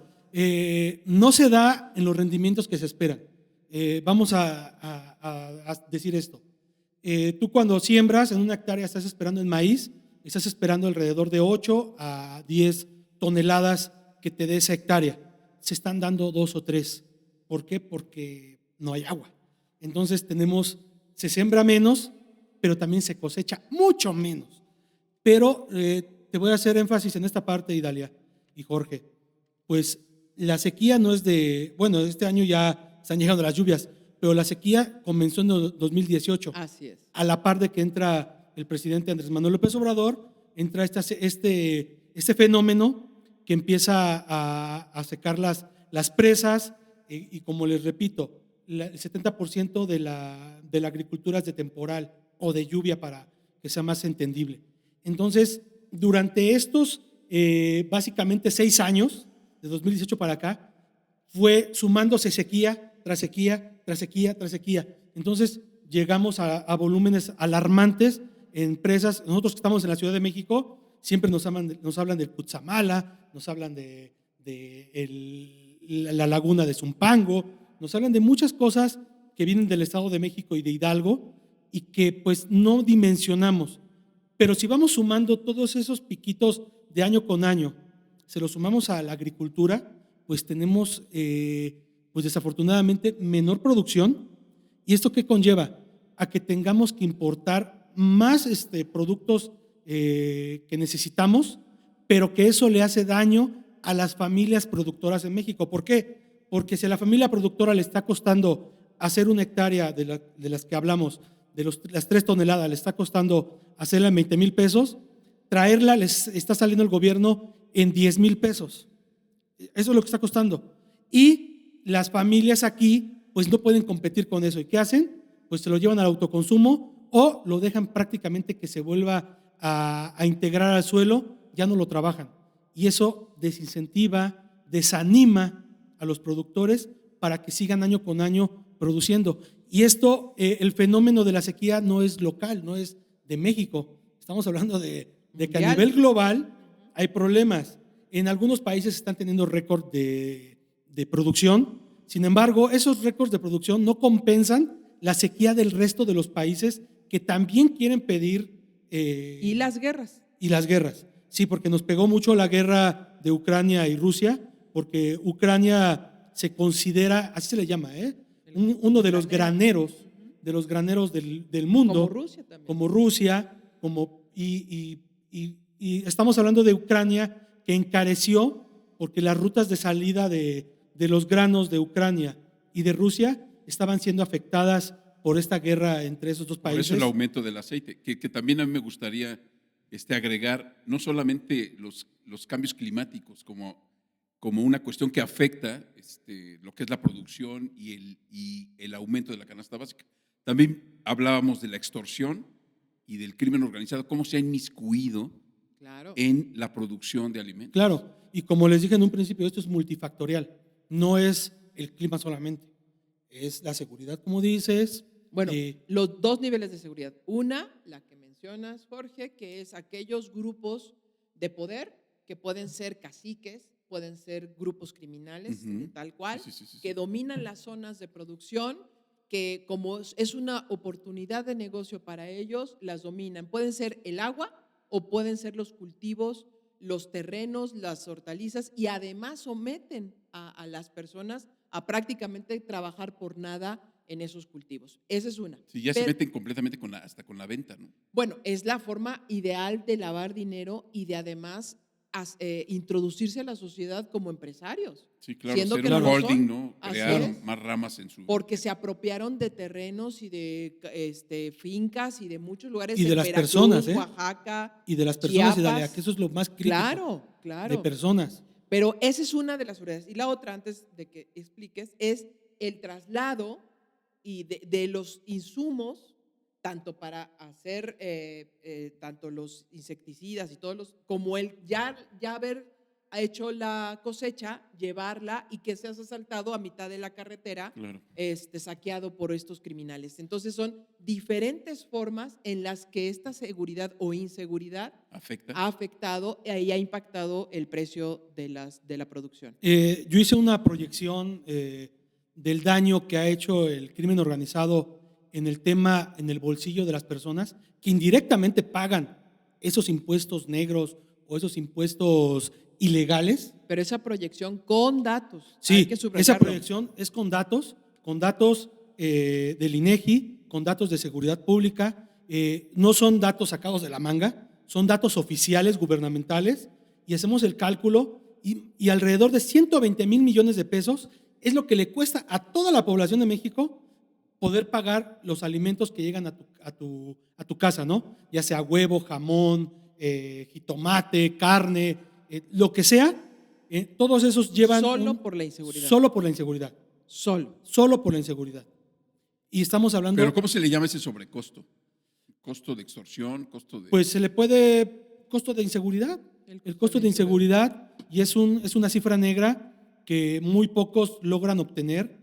Speaker 2: No se da en los rendimientos que se esperan. Vamos a decir esto. Tú cuando siembras en una hectárea estás esperando en maíz, estás esperando alrededor de 8 a 10 toneladas que te dé esa hectárea. Se están dando 2 o 3. ¿Por qué? Porque no hay agua. Entonces se siembra menos, pero también se cosecha mucho menos. Pero te voy a hacer énfasis en esta parte, Idalia y Jorge. Pues la sequía no es bueno, este año ya están llegando las lluvias, pero la sequía comenzó en 2018.
Speaker 1: Así es.
Speaker 2: A la par de que entra el presidente Andrés Manuel López Obrador, entra este fenómeno que empieza a secar las presas y como les repito, el 70% de la agricultura es de temporal o de lluvia para que sea más entendible. Entonces, durante estos básicamente 6 años, de 2018 para acá, fue sumándose sequía tras sequía, tras sequía, tras sequía. Entonces, llegamos a volúmenes alarmantes en presas. Nosotros que estamos en la Ciudad de México, siempre nos hablan del Cutzamala, nos hablan de la laguna de Zumpango, nos hablan de muchas cosas que vienen del Estado de México y de Hidalgo y que pues no dimensionamos. Pero si vamos sumando todos esos piquitos de año con año, se los sumamos a la agricultura, pues tenemos pues desafortunadamente menor producción. ¿Y esto qué conlleva? A que tengamos que importar más productos que necesitamos, pero que eso le hace daño a las familias productoras en México. ¿Por qué? Porque si a la familia productora le está costando hacer una hectárea de las que hablamos, las 3 toneladas, le está costando hacerla en 20,000 pesos, traerla les está saliendo el gobierno en 10,000 pesos. Eso es lo que está costando. Y las familias aquí pues no pueden competir con eso. ¿Y qué hacen? Pues se lo llevan al autoconsumo o lo dejan prácticamente que se vuelva a integrar al suelo, ya no lo trabajan. Y eso desincentiva, desanima a los productores para que sigan año con año produciendo. Y esto, el fenómeno de la sequía no es local, no es de México. Estamos hablando de que a nivel global hay problemas. En algunos países están teniendo récord de producción. Sin embargo, esos récords de producción no compensan la sequía del resto de los países que también quieren pedir.
Speaker 1: ¿Y las guerras?
Speaker 2: Y las guerras. Sí, porque nos pegó mucho la guerra de Ucrania y Rusia, porque Ucrania se considera, así se le llama, uno de los graneros del mundo.
Speaker 1: Como Rusia también.
Speaker 2: Como Rusia, y estamos hablando de Ucrania que encareció porque las rutas de salida de los granos de Ucrania y de Rusia estaban siendo afectadas por esta guerra entre esos dos países.
Speaker 3: Por eso el aumento del aceite, que también a mí me gustaría agregar no solamente los cambios climáticos como una cuestión que afecta lo que es la producción y el aumento de la canasta básica. También hablábamos de la extorsión y del crimen organizado, cómo se ha inmiscuido en la producción de alimentos.
Speaker 2: Claro, y como les dije en un principio, esto es multifactorial, no es el clima solamente, es la seguridad, como dices,
Speaker 1: Bueno,
Speaker 2: Eh,
Speaker 1: los dos niveles de seguridad. Una, la que mencionas, Jorge, que es aquellos grupos de poder que pueden ser caciques, pueden ser grupos criminales,
Speaker 3: Ujú.
Speaker 1: tal cual,
Speaker 3: Sí, sí, sí, sí,
Speaker 1: que
Speaker 3: sí.
Speaker 1: dominan las zonas de producción, que como es una oportunidad de negocio para ellos, las dominan. Pueden ser el agua o pueden ser los cultivos, los terrenos, las hortalizas, y además someten a las personas a prácticamente trabajar por nada en esos cultivos. Esa es una.
Speaker 3: Sí, ya se
Speaker 1: Pero,
Speaker 3: meten completamente hasta con la venta, ¿no?
Speaker 1: bueno, es la forma ideal de lavar dinero y de además introducirse a la sociedad como empresarios,
Speaker 3: Sí, claro,
Speaker 1: siendo
Speaker 3: ser
Speaker 1: que
Speaker 3: un
Speaker 1: no lo
Speaker 3: holding,
Speaker 1: son.
Speaker 3: ¿no?
Speaker 1: Así
Speaker 3: Crear
Speaker 1: es,
Speaker 3: más ramas en su...
Speaker 1: porque se apropiaron de terrenos y de fincas y de muchos lugares
Speaker 2: y de
Speaker 1: en
Speaker 2: las personas,
Speaker 1: Veracruz, Oaxaca,
Speaker 2: y de las personas, y Dalia, que
Speaker 1: Chiapas.
Speaker 2: eso es lo más crítico,
Speaker 1: Claro,
Speaker 2: de
Speaker 1: claro.
Speaker 2: personas.
Speaker 1: Pero esa es una de las seguridades. Y la otra, antes de que expliques, es el traslado y de los insumos, tanto para hacer tanto los insecticidas y todos los, como el ya haber hecho la cosecha, llevarla y que seas asaltado a mitad de la carretera,
Speaker 3: Claro.
Speaker 1: saqueado por estos criminales. Entonces son diferentes formas en las que esta seguridad o inseguridad
Speaker 3: Afecta.
Speaker 1: ha afectado y ha impactado el precio de la producción.
Speaker 2: Yo hice una proyección del daño que ha hecho el crimen organizado en el tema, en el bolsillo de las personas que indirectamente pagan esos impuestos negros o esos impuestos ilegales.
Speaker 1: Pero esa proyección con datos, hay
Speaker 2: Sí,
Speaker 1: que
Speaker 2: esa
Speaker 1: subrayarlo.
Speaker 2: proyección es con datos del INEGI, con datos de seguridad pública. No son datos sacados de la manga, son datos oficiales gubernamentales, y hacemos el cálculo y alrededor de 120,000 millones de pesos es lo que le cuesta a toda la población de México poder pagar los alimentos que llegan a tu casa, ¿no? Ya sea huevo, jamón, jitomate, carne, lo que sea. Todos esos llevan
Speaker 1: Solo por la inseguridad.
Speaker 2: Solo por la inseguridad.
Speaker 1: Solo.
Speaker 2: Solo por la inseguridad. Y estamos hablando.
Speaker 3: Pero ¿cómo se le llama ese sobrecosto? ¿Costo de extorsión? ¿Costo de...?
Speaker 2: Pues se le puede costo de inseguridad. El costo de inseguridad, y es una cifra negra que muy pocos logran obtener.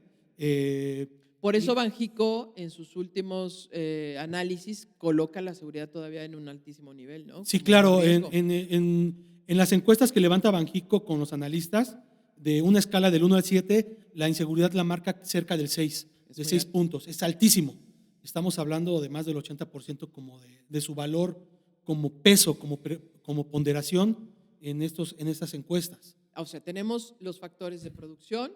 Speaker 1: Por eso Banjico en sus últimos análisis coloca la seguridad todavía en un altísimo nivel, ¿no?
Speaker 2: Sí,
Speaker 1: Como
Speaker 2: claro,
Speaker 1: riesgo.
Speaker 2: en las encuestas que levanta Banjico con los analistas, de una escala del 1 al 7, la inseguridad la marca cerca del 6,
Speaker 1: Es
Speaker 2: de
Speaker 1: muy
Speaker 2: 6
Speaker 1: alto.
Speaker 2: puntos. Es altísimo. Estamos hablando de más del 80% como de su valor, como peso, como ponderación en estas encuestas.
Speaker 1: O sea, tenemos los factores de producción,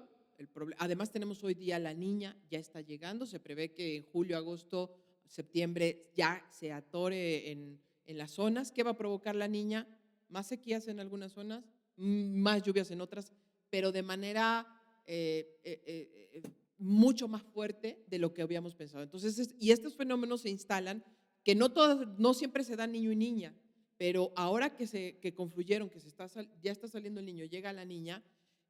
Speaker 1: además tenemos hoy día la niña, ya está llegando, se prevé que en julio, agosto, septiembre ya se atore en las zonas. ¿Qué va a provocar la niña? Más sequías en algunas zonas, más lluvias en otras, pero de manera mucho más fuerte de lo que habíamos pensado. Entonces, y estos fenómenos se instalan, que no siempre se dan niño y niña, pero ahora que confluyeron, que ya está saliendo el niño, llega la niña,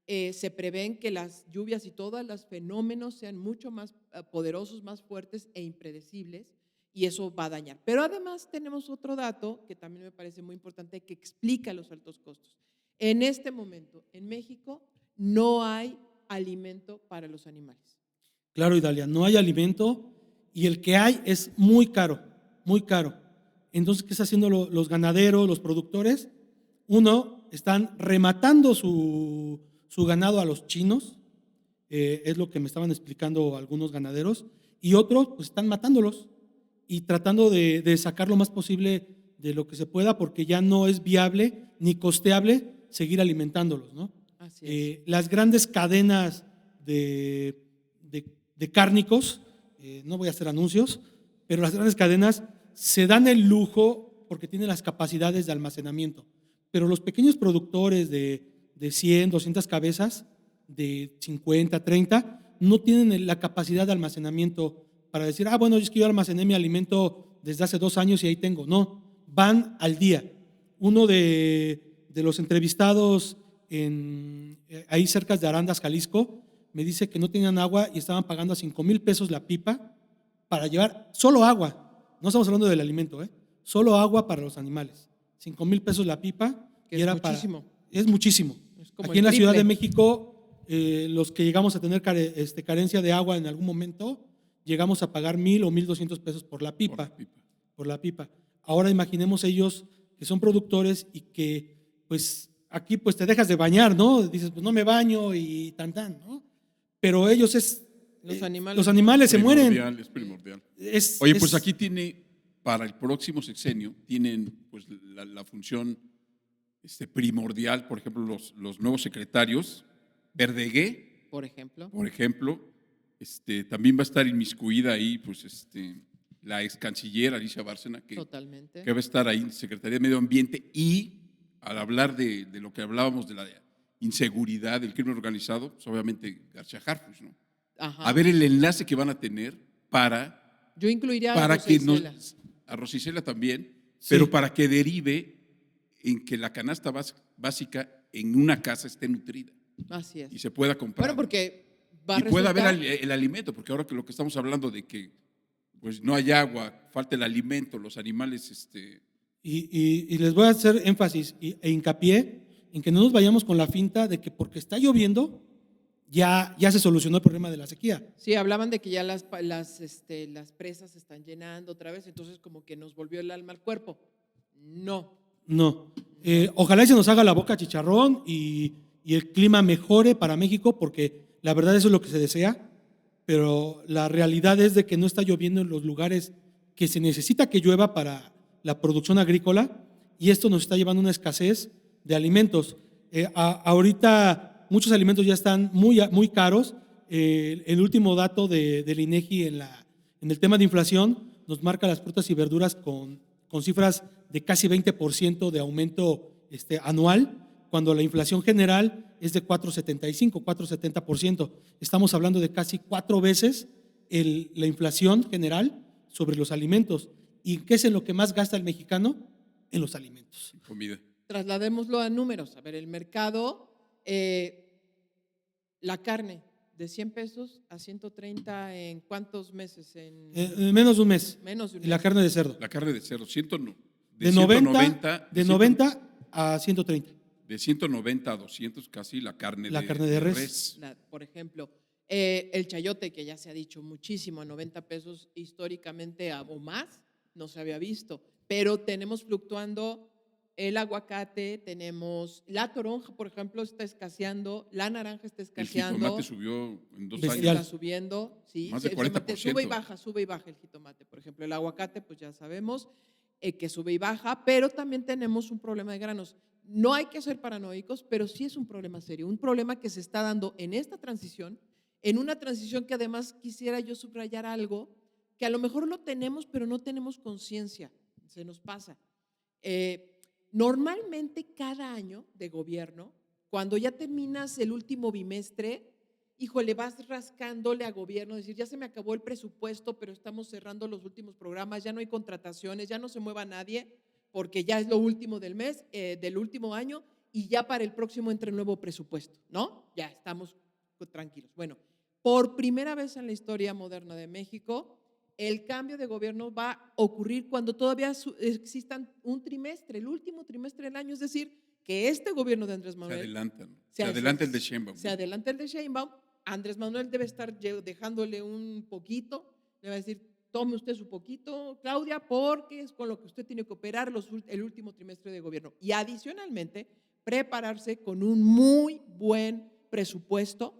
Speaker 1: se prevén que las lluvias y todos los fenómenos sean mucho más poderosos, más fuertes e impredecibles, y eso va a dañar. Pero además tenemos otro dato que también me parece muy importante, que explica los altos costos. En este momento, en México, no hay alimento para los animales.
Speaker 2: Claro, Idalia, no hay alimento, y el que hay es muy caro, muy caro. Entonces, ¿qué están haciendo los ganaderos, los productores? Uno, están rematando su ganado a los chinos, es lo que me estaban explicando algunos ganaderos, y otros, pues están matándolos y tratando de sacar lo más posible de lo que se pueda, porque ya no es viable ni costeable seguir alimentándolos, ¿no?
Speaker 1: Así es.
Speaker 2: Las grandes cadenas de cárnicos, no voy a hacer anuncios, pero las grandes cadenas se dan el lujo porque tienen las capacidades de almacenamiento, pero los pequeños productores de 100, 200 cabezas, de 50, 30, no tienen la capacidad de almacenamiento para decir, bueno, es que yo almacené mi alimento desde hace 2 años y ahí tengo. No, van al día. Uno de los entrevistados ahí cerca de Arandas, Jalisco, me dice que no tenían agua y estaban pagando a 5,000 pesos la pipa para llevar solo agua. No estamos hablando del alimento, solo agua para los animales. 5,000 pesos la pipa.
Speaker 1: Que
Speaker 2: y
Speaker 1: es
Speaker 2: era
Speaker 1: muchísimo.
Speaker 2: Es muchísimo.
Speaker 1: Es como
Speaker 2: Aquí
Speaker 1: el
Speaker 2: en la Ciudad
Speaker 1: triple.
Speaker 2: de México, los que llegamos a tener carencia de agua en algún momento, llegamos a pagar 1,000 o 1,200 pesos por la
Speaker 3: Por
Speaker 2: pipa.
Speaker 3: la pipa.
Speaker 2: Por la pipa. Ahora imaginemos ellos que son productores y que pues aquí pues te dejas de bañar, ¿no? Dices, pues no me baño y tan, ¿no? Pero ellos los animales se mueren.
Speaker 3: Primordial, es primordial. Oye, pues aquí para el próximo sexenio, tienen pues la función primordial, por ejemplo, los nuevos secretarios. Verdegué,
Speaker 1: Por ejemplo.
Speaker 3: también va a estar inmiscuida ahí, pues la ex canciller Alicia Bárcena,
Speaker 1: Totalmente.
Speaker 3: que va a estar ahí en Secretaría de Medio Ambiente, y al hablar de lo que hablábamos de la inseguridad, del crimen organizado, pues obviamente García Harfuch, ¿no?
Speaker 1: Ajá.
Speaker 3: A ver el enlace que van a tener
Speaker 1: Yo incluiría
Speaker 3: para
Speaker 1: a
Speaker 3: que
Speaker 1: Rosicela.
Speaker 3: a Rosicela también,
Speaker 2: Sí.
Speaker 3: pero para que derive en que la canasta básica en una casa esté nutrida
Speaker 1: Así es.
Speaker 3: y se pueda comprar.
Speaker 1: Bueno, porque va a
Speaker 3: y pueda haber
Speaker 1: resultar-
Speaker 3: el alimento, porque ahora que lo que estamos hablando de que pues no hay agua, falta el alimento, los animales
Speaker 2: Y les voy a hacer énfasis e hincapié en que no nos vayamos con la finta de que porque está lloviendo ya se solucionó el problema de la sequía.
Speaker 1: Sí, hablaban de que ya las presas se están llenando otra vez, entonces como que nos volvió el alma al cuerpo. No.
Speaker 2: No. Ojalá y se nos haga la boca chicharrón y el clima mejore para México, porque la verdad eso es lo que se desea, pero la realidad es de que no está lloviendo en los lugares que se necesita que llueva para la producción agrícola, y esto nos está llevando a una escasez de alimentos. Ahorita muchos alimentos ya están muy caros. El último dato del INEGI en el tema de inflación nos marca las frutas y verduras con cifras de casi 20% de aumento anual, cuando la inflación general es de 4,75, 4,70%. Estamos hablando de casi 4 veces la inflación general sobre los alimentos. ¿Y qué es en lo que más gasta el mexicano? En los alimentos.
Speaker 3: comida.
Speaker 1: Trasladémoslo a números. A ver, el mercado, la carne de 100 pesos a 130 ¿en cuántos meses? En
Speaker 2: Menos de un mes.
Speaker 1: menos de un
Speaker 2: Y la
Speaker 1: mes.
Speaker 2: carne de cerdo.
Speaker 3: La carne de cerdo,
Speaker 2: De 90 a 130.
Speaker 3: De 190 a 200 casi la carne
Speaker 2: de res.
Speaker 1: Por ejemplo, el chayote, que ya se ha dicho muchísimo, a 90 pesos históricamente o más, no se había visto, pero tenemos fluctuando el aguacate, tenemos la toronja, por ejemplo, está escaseando, la naranja está
Speaker 3: El
Speaker 1: escaseando.
Speaker 3: jitomate subió en 2
Speaker 2: Bestial.
Speaker 3: años.
Speaker 1: Está subiendo, sí.
Speaker 3: Más de
Speaker 1: Se mantiene,
Speaker 3: 40%.
Speaker 1: sube y baja el jitomate. Por ejemplo, el aguacate, pues ya sabemos que sube y baja, pero también tenemos un problema de granos. No hay que ser paranoicos, pero sí es un problema serio, un problema que se está dando en esta transición, en una transición que además quisiera yo subrayar algo, que a lo mejor lo tenemos, pero no tenemos conciencia, se nos pasa. Normalmente cada año de gobierno, cuando ya terminas el último bimestre, híjole, vas rascándole a gobierno, decir, ya se me acabó el presupuesto, pero estamos cerrando los últimos programas, ya no hay contrataciones, ya no se mueva nadie, porque ya es lo último del mes, del último año, y ya para el próximo entra el nuevo presupuesto, ¿no? Ya estamos tranquilos. Bueno, por primera vez en la historia moderna de México, el cambio de gobierno va a ocurrir cuando todavía existan un trimestre, el último trimestre del año, es decir, que este gobierno de Andrés Manuel…
Speaker 3: Se adelanta el de Sheinbaum.
Speaker 1: Se adelanta el de Sheinbaum. Andrés Manuel debe estar dejándole un poquito, le va a decir, tome usted su poquito, Claudia, porque es con lo que usted tiene que operar el último trimestre de gobierno. Y adicionalmente, prepararse con un muy buen presupuesto,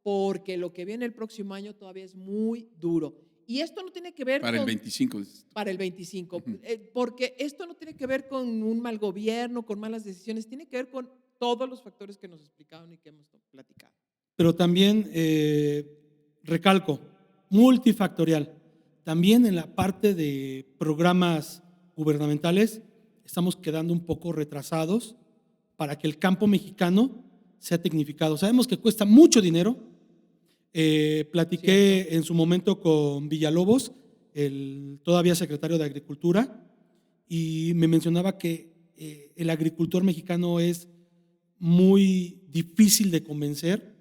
Speaker 1: porque lo que viene el próximo año todavía es muy duro. Y esto no tiene que ver
Speaker 3: Para el 25.
Speaker 1: Para el 25,
Speaker 3: Uh-huh.
Speaker 1: Porque esto no tiene que ver con un mal gobierno, con malas decisiones, tiene que ver con todos los factores que nos explicaron y que hemos platicado.
Speaker 2: Pero también, recalco, multifactorial. También en la parte de programas gubernamentales estamos quedando un poco retrasados para que el campo mexicano sea tecnificado. Sabemos que cuesta mucho dinero. Platiqué en su momento con Villalobos, el todavía secretario de Agricultura, y me mencionaba que el agricultor mexicano es muy difícil de convencer.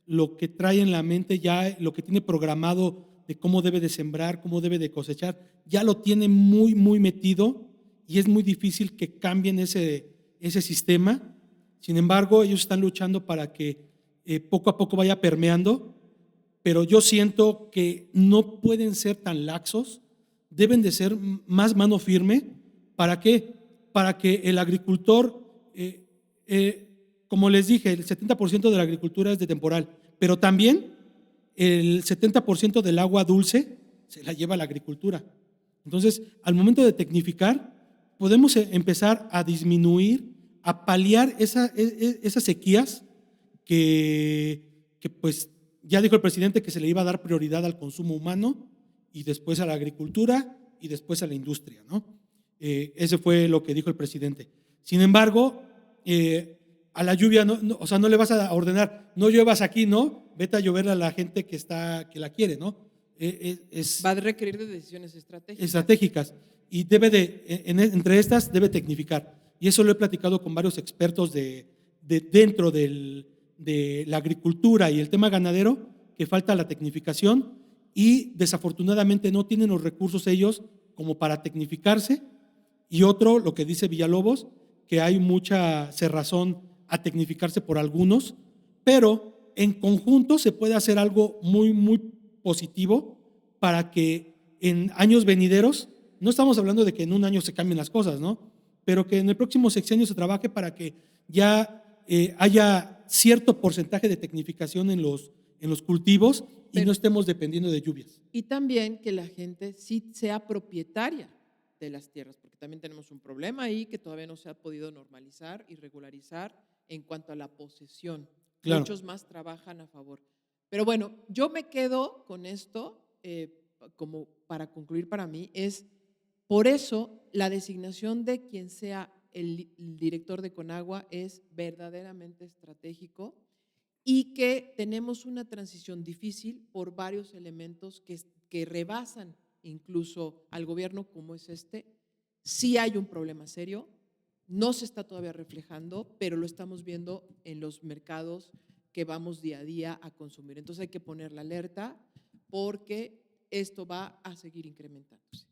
Speaker 2: Lo que trae en la mente ya, lo que tiene programado de cómo debe de sembrar, cómo debe de cosechar, ya lo tiene muy metido, y es muy difícil que cambien ese sistema. Sin embargo, ellos están luchando para que poco a poco vaya permeando, pero yo siento que no pueden ser tan laxos, deben de ser más mano firme. ¿Para qué? Para que el agricultor, como les dije, el 70% de la agricultura es de temporal, pero también el 70% del agua dulce se la lleva la agricultura. Entonces, al momento de tecnificar, podemos empezar a disminuir, a paliar esas sequías que pues ya dijo el presidente que se le iba a dar prioridad al consumo humano y después a la agricultura y después a la industria, ¿no? Ese fue lo que dijo el presidente. Sin embargo, a la lluvia, o sea, no le vas a ordenar, no lluevas aquí, ¿no? Vete a llover a la gente que la quiere, ¿no?
Speaker 1: Va a requerir de decisiones
Speaker 2: estratégicas y entre estas debe tecnificar. Y eso lo he platicado con varios expertos dentro de la agricultura y el tema ganadero, que falta la tecnificación y desafortunadamente no tienen los recursos ellos como para tecnificarse. Y otro, lo que dice Villalobos, que hay mucha cerrazón a tecnificarse por algunos, pero en conjunto se puede hacer algo muy, muy positivo para que en años venideros, no estamos hablando de que en un año se cambien las cosas, ¿no? Pero que en el próximo sexenio se trabaje para que ya haya cierto porcentaje de tecnificación en los cultivos y no estemos dependiendo de lluvias.
Speaker 1: Y también que la gente sí sea propietaria de las tierras, porque también tenemos un problema ahí que todavía no se ha podido normalizar y regularizar en cuanto a la posesión.
Speaker 2: Claro.
Speaker 1: Muchos más trabajan a favor. Pero bueno, yo me quedo con esto, como para concluir para mí, es por eso la designación de quien sea el director de Conagua es verdaderamente estratégico y que tenemos una transición difícil por varios elementos que rebasan incluso al gobierno como es este. Sí hay un problema serio, no se está todavía reflejando, pero lo estamos viendo en los mercados que vamos día a día a consumir. Entonces hay que poner la alerta porque esto va a seguir incrementándose.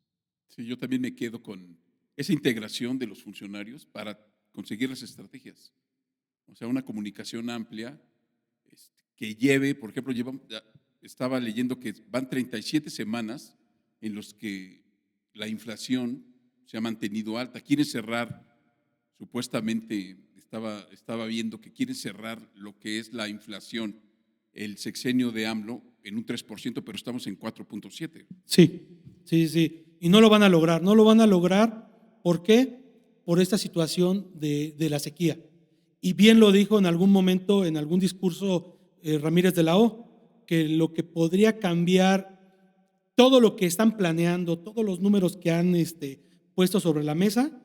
Speaker 3: Sí, yo también me quedo con esa integración de los funcionarios para conseguir las estrategias. O sea, una comunicación amplia que lleve, por ejemplo, estaba leyendo que van 37 semanas en los que la inflación se ha mantenido alta. Quieren cerrar, supuestamente estaba viendo que quieren cerrar lo que es la inflación, el sexenio de AMLO en un 3%, pero estamos en 4.7%.
Speaker 2: Sí. Y no lo van a lograr. No lo van a lograr, ¿por qué? Por esta situación de la sequía. Y bien lo dijo en algún momento, en algún discurso, Ramírez de la O, que lo que podría cambiar todo lo que están planeando, todos los números que han puesto sobre la mesa,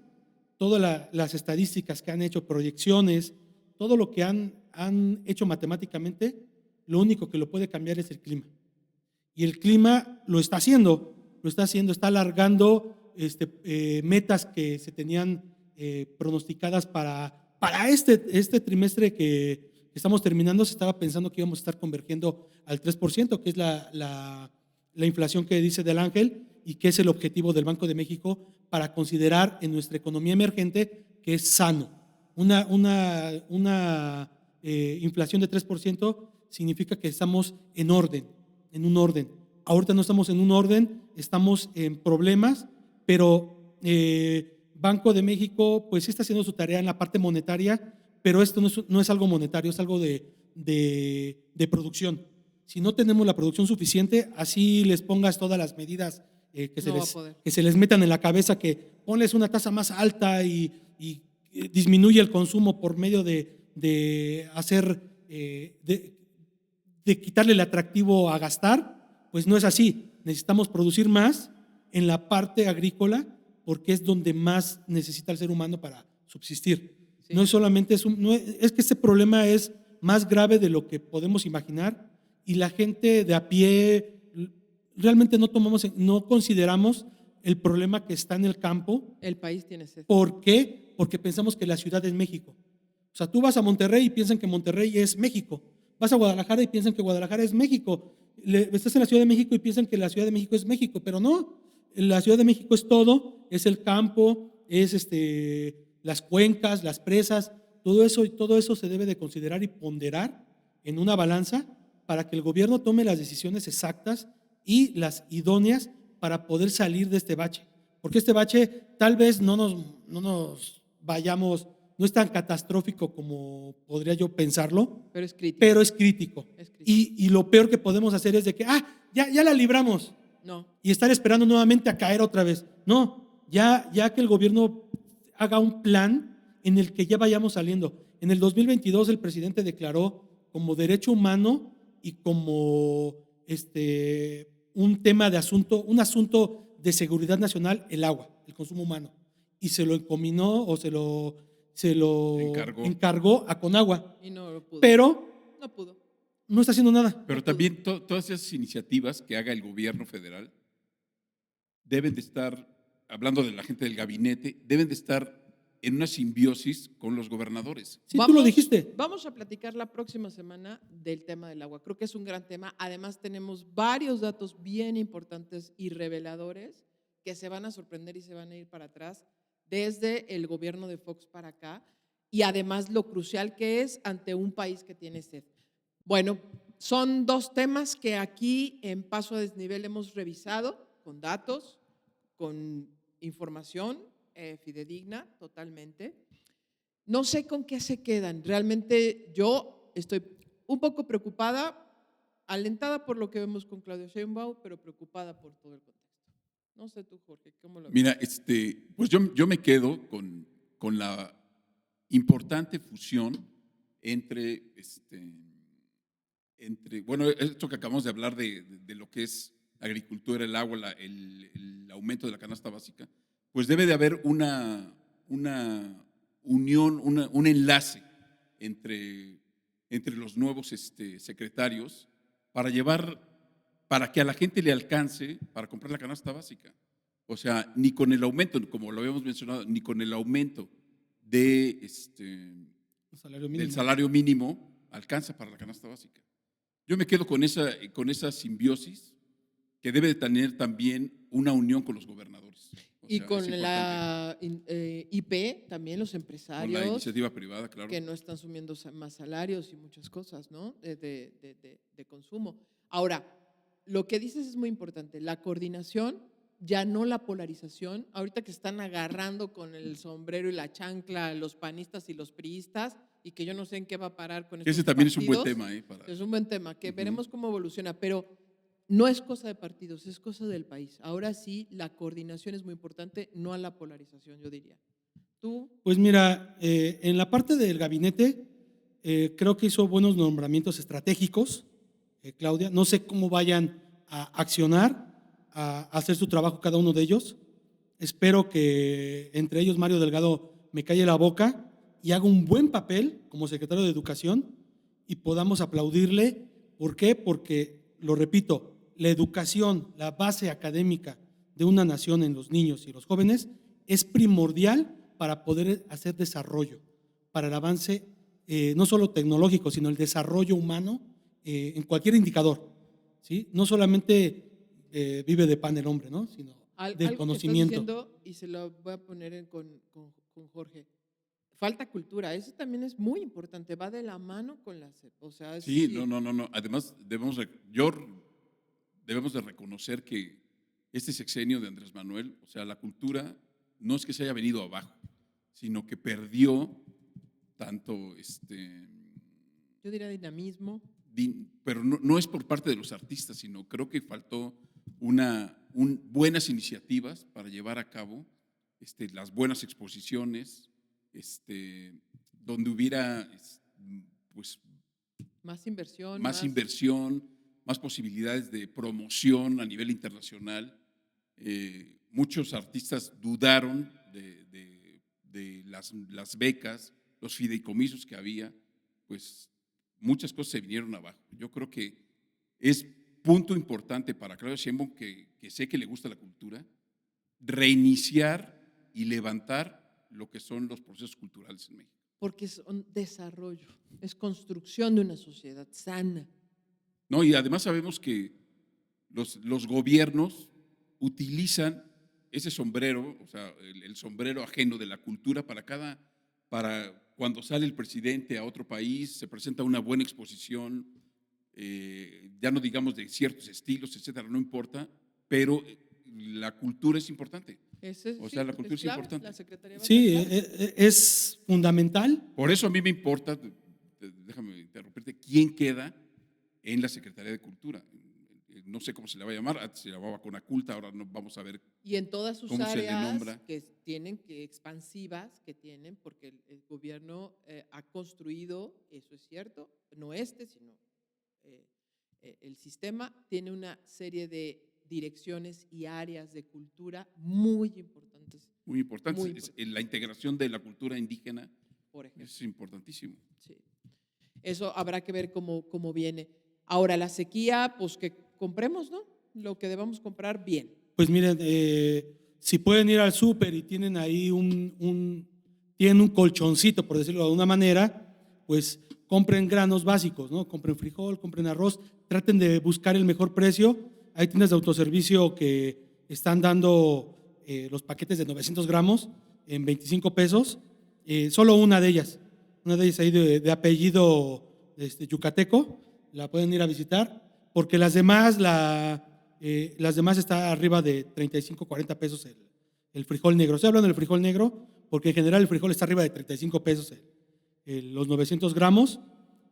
Speaker 2: todas las estadísticas que han hecho, proyecciones, todo lo que han hecho matemáticamente, lo único que lo puede cambiar es el clima. Y el clima lo está haciendo, está alargando metas que se tenían pronosticadas para este trimestre que estamos terminando. Se estaba pensando que íbamos a estar convergiendo al 3%, que es la inflación que dice Del Ángel y que es el objetivo del Banco de México para considerar en nuestra economía emergente que es sano. Una inflación de 3% significa que estamos en un orden. Ahorita no estamos en un orden, estamos en problemas, pero Banco de México pues sí está haciendo su tarea en la parte monetaria, pero esto no es algo monetario, es algo de producción. Si no tenemos la producción suficiente, así les pongas todas las medidas que se les metan en la cabeza, que ponles una tasa más alta y disminuye el consumo por medio de quitarle el atractivo a gastar, pues no es así. Necesitamos producir más en la parte agrícola porque es donde más necesita el ser humano para subsistir. Sí. No es solamente es que este problema es más grave de lo que podemos imaginar y la gente de a pie realmente no consideramos el problema que está en el campo.
Speaker 1: El país tiene sed.
Speaker 2: ¿Por qué? Porque pensamos que la ciudad es México. O sea, tú vas a Monterrey y piensan que Monterrey es México. Vas a Guadalajara y piensan que Guadalajara es México. Estás en la Ciudad de México y piensan que la Ciudad de México es México, pero no. La Ciudad de México es todo, es el campo, es las cuencas, las presas, todo eso se debe de considerar y ponderar en una balanza para que el gobierno tome las decisiones exactas y las idóneas para poder salir de este bache. Porque este bache tal vez no nos vayamos, no es tan catastrófico como podría yo pensarlo,
Speaker 1: Pero es crítico.
Speaker 2: pero es crítico.
Speaker 1: Es crítico.
Speaker 2: Y lo peor que podemos hacer es de que, ya la libramos
Speaker 1: No.
Speaker 2: y estar esperando nuevamente a caer otra vez. No, ya que el gobierno haga un plan en el que ya vayamos saliendo. En el 2022 el presidente declaró como derecho humano y como un tema de un asunto de seguridad nacional, el agua, el consumo humano. Y se lo encominó o se lo encargó a Conagua.
Speaker 1: Y no lo pudo.
Speaker 2: Pero
Speaker 1: no pudo.
Speaker 2: no está haciendo nada.
Speaker 3: Pero también todas esas iniciativas que haga el gobierno federal deben de estar, hablando de la gente del gabinete, deben de estar en una simbiosis con los gobernadores.
Speaker 2: Sí, tú lo dijiste.
Speaker 1: Vamos a platicar la próxima semana del tema del agua. Creo que es un gran tema. Además, tenemos varios datos bien importantes y reveladores que se van a sorprender y se van a ir para atrás desde el gobierno de Fox para acá. Y además, lo crucial que es ante un país que tiene sed. Bueno, son dos temas que aquí en Paso a Desnivel hemos revisado con datos, con información fidedigna totalmente. No sé con qué se quedan. Realmente yo estoy un poco preocupada, alentada por lo que vemos con Claudia Sheinbaum, pero preocupada por todo el contexto. No sé tú, Jorge, ¿cómo lo ves?
Speaker 3: Mira, pues yo me quedo con la importante fusión entre, bueno, esto que acabamos de hablar de lo que es la agricultura, el agua, el aumento de la canasta básica, pues debe de haber una unión, un enlace entre los nuevos secretarios para que a la gente le alcance para comprar la canasta básica. O sea, ni con el aumento, como lo habíamos mencionado, ni con el aumento del salario mínimo alcanza para la canasta básica. Yo me quedo con esa simbiosis que debe de tener también una unión con los gobernadores.
Speaker 1: Y con la IP, también los empresarios.
Speaker 3: Con la iniciativa privada, claro.
Speaker 1: Que no están subiendo más salarios y muchas cosas, ¿no? De consumo. Ahora, lo que dices es muy importante, la coordinación, ya no la polarización. Ahorita que están agarrando con el sombrero y la chancla los panistas y los priistas, y que yo no sé en qué va a parar con
Speaker 3: Ese también es un buen tema.
Speaker 1: Es un buen tema, que veremos cómo evoluciona, pero no es cosa de partidos, es cosa del país. Ahora sí, la coordinación es muy importante, no a la polarización, yo diría. ¿Tú?
Speaker 2: Pues mira, en la parte del gabinete, creo que hizo buenos nombramientos estratégicos, Claudia. No sé cómo vayan a accionar, a hacer su trabajo cada uno de ellos. Espero que entre ellos Mario Delgado me calle la boca y haga un buen papel como secretario de Educación y podamos aplaudirle. ¿Por qué? Porque, lo repito, la educación, la base académica de una nación en los niños y los jóvenes es primordial para poder hacer desarrollo, para el avance no solo tecnológico, sino el desarrollo humano en cualquier indicador, ¿sí? No solamente vive de pan el hombre, ¿no? Sino del conocimiento.
Speaker 1: Algo que estás diciendo, y se lo voy a poner con Jorge, falta cultura, eso también es muy importante, va de la mano con la SEP. O sea,
Speaker 3: sí, no. Además, debemos de reconocer que este sexenio de Andrés Manuel, o sea, la cultura no es que se haya venido abajo, sino que perdió tanto,
Speaker 1: yo diría dinamismo.
Speaker 3: Pero no es por parte de los artistas, sino creo que faltó buenas iniciativas para llevar a cabo las buenas exposiciones, donde hubiera pues
Speaker 1: más inversión,
Speaker 3: más posibilidades de promoción a nivel internacional. Muchos artistas dudaron de las becas, los fideicomisos que había, pues muchas cosas se vinieron abajo. Yo creo que es punto importante para Claudia Sheinbaum, que sé que le gusta la cultura, reiniciar y levantar lo que son los procesos culturales en México.
Speaker 1: Porque es un desarrollo, es construcción de una sociedad sana.
Speaker 3: No, y además sabemos que los gobiernos utilizan ese sombrero, o sea, el sombrero ajeno de la cultura para cuando sale el presidente a otro país, se presenta una buena exposición, ya no digamos de ciertos estilos, etcétera, no importa, pero la cultura es importante. O sea, la cultura es
Speaker 1: clave,
Speaker 3: importante.
Speaker 1: la Secretaría va a
Speaker 2: Sí,
Speaker 1: ser clave.
Speaker 2: es fundamental.
Speaker 3: Por eso a mí me importa, déjame interrumpirte, quién queda en la Secretaría de Cultura. No sé cómo se le va a llamar, antes se llamaba Conaculta, ahora no, vamos a ver
Speaker 1: Y en todas sus
Speaker 3: cómo se le
Speaker 1: áreas
Speaker 3: nombra.
Speaker 1: que tienen, que expansivas que tienen, porque el gobierno ha construido, eso es cierto, no sino el sistema tiene una serie de direcciones y áreas de cultura muy importantes,
Speaker 3: Muy importante.
Speaker 1: Muy importante.
Speaker 3: La integración de la cultura indígena
Speaker 1: por ejemplo.
Speaker 3: es importantísimo.
Speaker 1: Sí. Eso habrá que ver cómo viene. Ahora, la sequía, pues que compremos, ¿no? Lo que debamos comprar bien.
Speaker 2: Pues miren, si pueden ir al súper y tienen ahí tienen un colchoncito, por decirlo de alguna manera, pues compren granos básicos, ¿no? Compren frijol, compren arroz, traten de buscar el mejor precio. Hay tiendas de autoservicio que están dando los paquetes de 900 gramos en 25 pesos. Solo una de ellas ahí de apellido yucateco, la pueden ir a visitar, porque las demás está arriba de 35, 40 pesos el frijol negro. Estoy hablando del frijol negro porque en general el frijol está arriba de 35 pesos los 900 gramos.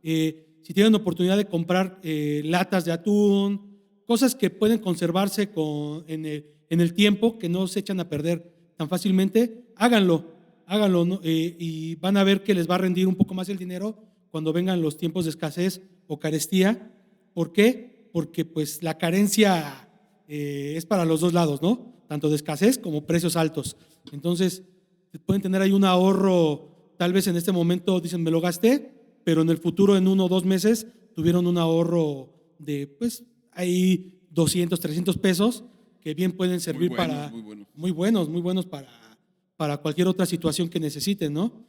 Speaker 2: Si tienen oportunidad de comprar latas de atún, cosas que pueden conservarse en el tiempo, que no se echan a perder tan fácilmente, háganlo, ¿no? Y van a ver que les va a rendir un poco más el dinero cuando vengan los tiempos de escasez o carestía. ¿Por qué? Porque pues la carencia es para los dos lados, ¿no? Tanto de escasez como precios altos. Entonces, pueden tener ahí un ahorro, tal vez en este momento dicen, me lo gasté, pero en el futuro, en 1 o 2 meses, tuvieron un ahorro de, pues, ahí 200, 300 pesos, que bien pueden servir muy buenos para cualquier otra situación que necesiten, ¿no?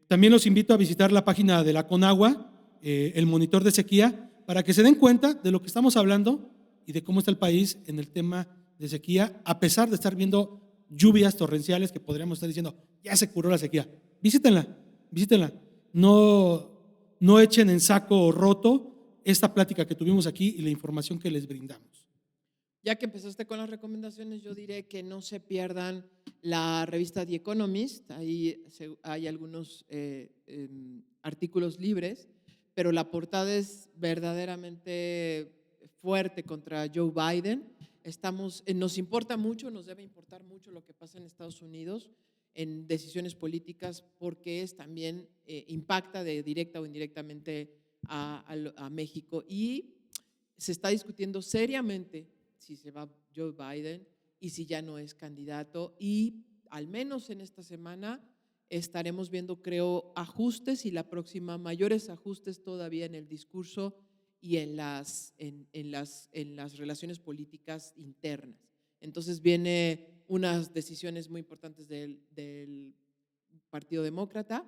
Speaker 2: También los invito a visitar la página de la Conagua, el monitor de sequía, para que se den cuenta de lo que estamos hablando y de cómo está el país en el tema de sequía, a pesar de estar viendo lluvias torrenciales que podríamos estar diciendo, ya se curó la sequía. Visítenla. No echen en saco roto esta plática que tuvimos aquí y la información que les brindamos.
Speaker 1: Ya que empezaste con las recomendaciones, yo diré que no se pierdan la revista The Economist. Ahí hay algunos artículos libres, pero la portada es verdaderamente fuerte contra Joe Biden. Nos importa mucho, nos debe importar mucho lo que pasa en Estados Unidos en decisiones políticas, porque también impacta directa o indirectamente a México, y se está discutiendo seriamente si se va Joe Biden y si ya no es candidato, y al menos en esta semana estaremos viendo, creo, ajustes, y la próxima mayores ajustes todavía en el discurso y en las relaciones políticas internas. Entonces viene unas decisiones muy importantes del Partido Demócrata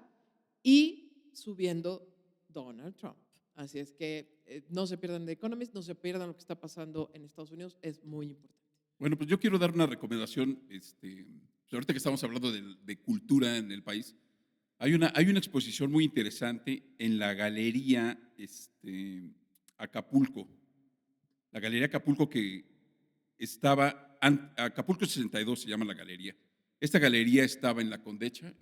Speaker 1: y subiendo Donald Trump. Así es que no se pierdan The Economist, no se pierdan lo que está pasando en Estados Unidos, es muy importante.
Speaker 3: Bueno, pues yo quiero dar una recomendación. Ahorita que estamos hablando de cultura en el país, hay una exposición muy interesante en la Galería Acapulco. La Galería Acapulco que estaba, Acapulco 62 se llama la galería. Esta galería estaba en la Condesa,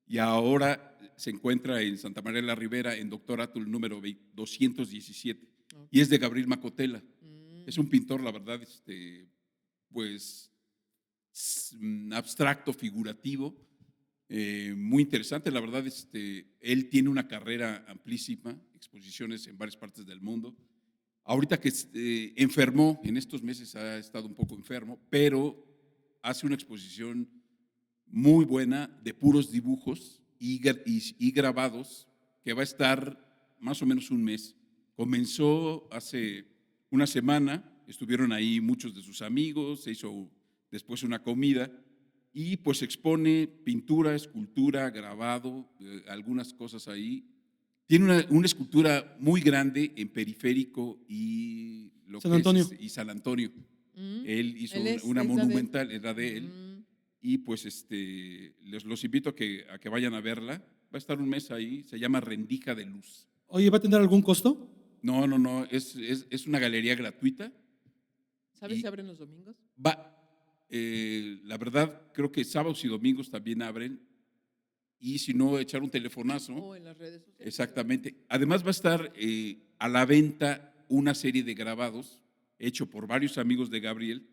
Speaker 3: y ahora se encuentra en Santa María la Ribera, en Doctor Atul número 217, okay. Y es de Gabriel Macotela. Es un pintor, la verdad, pues abstracto, figurativo, muy interesante. La verdad, él tiene una carrera amplísima, exposiciones en varias partes del mundo. Ahorita que enfermó, en estos meses ha estado un poco enfermo, pero hace una exposición muy buena de puros dibujos y grabados, que va a estar más o menos un mes. Comenzó hace una semana, estuvieron ahí muchos de sus amigos, se hizo después una comida y pues expone pintura, escultura, grabado, algunas cosas ahí. Tiene una escultura muy grande en Periférico y San Antonio. Él hizo una monumental, era de él. Y pues los invito a que vayan a verla. Va a estar un mes ahí, se llama Rendija de Luz.
Speaker 2: Oye, ¿va a tener algún costo?
Speaker 3: No, es una galería gratuita.
Speaker 1: ¿Sabes
Speaker 3: Y-
Speaker 1: si abren los domingos?
Speaker 3: La verdad, creo que sábados y domingos también abren. Y si no, echar un telefonazo.
Speaker 1: O en las redes sociales.
Speaker 3: Exactamente. Además va a estar a la venta una serie de grabados hecho por varios amigos de Gabriel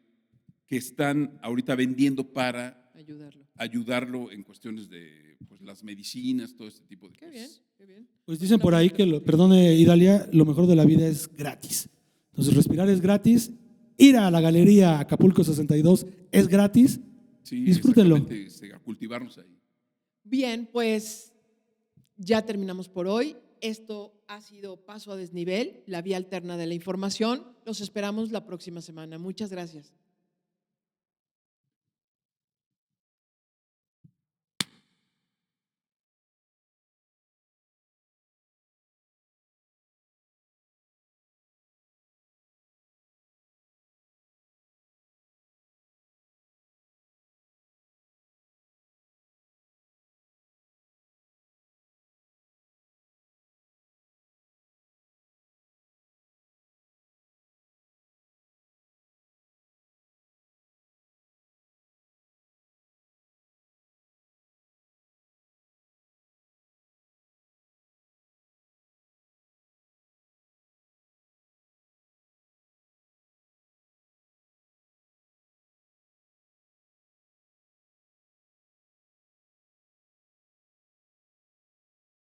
Speaker 3: que están ahorita vendiendo para
Speaker 1: Ayudarlo.
Speaker 3: ayudarlo en cuestiones de pues, las medicinas, todo este tipo de
Speaker 1: Qué bien,
Speaker 3: cosas.
Speaker 1: qué bien.
Speaker 2: Pues dicen por ahí que, perdone Idalia, lo mejor de la vida es gratis. Entonces, respirar es gratis, ir a la galería Acapulco 62 es gratis.
Speaker 3: Sí,
Speaker 2: Disfrútenlo.
Speaker 3: exactamente, a cultivarnos ahí.
Speaker 1: Bien, pues ya terminamos por hoy. Esto ha sido Paso a Desnivel, la vía alterna de la información. Los esperamos la próxima semana. Muchas gracias.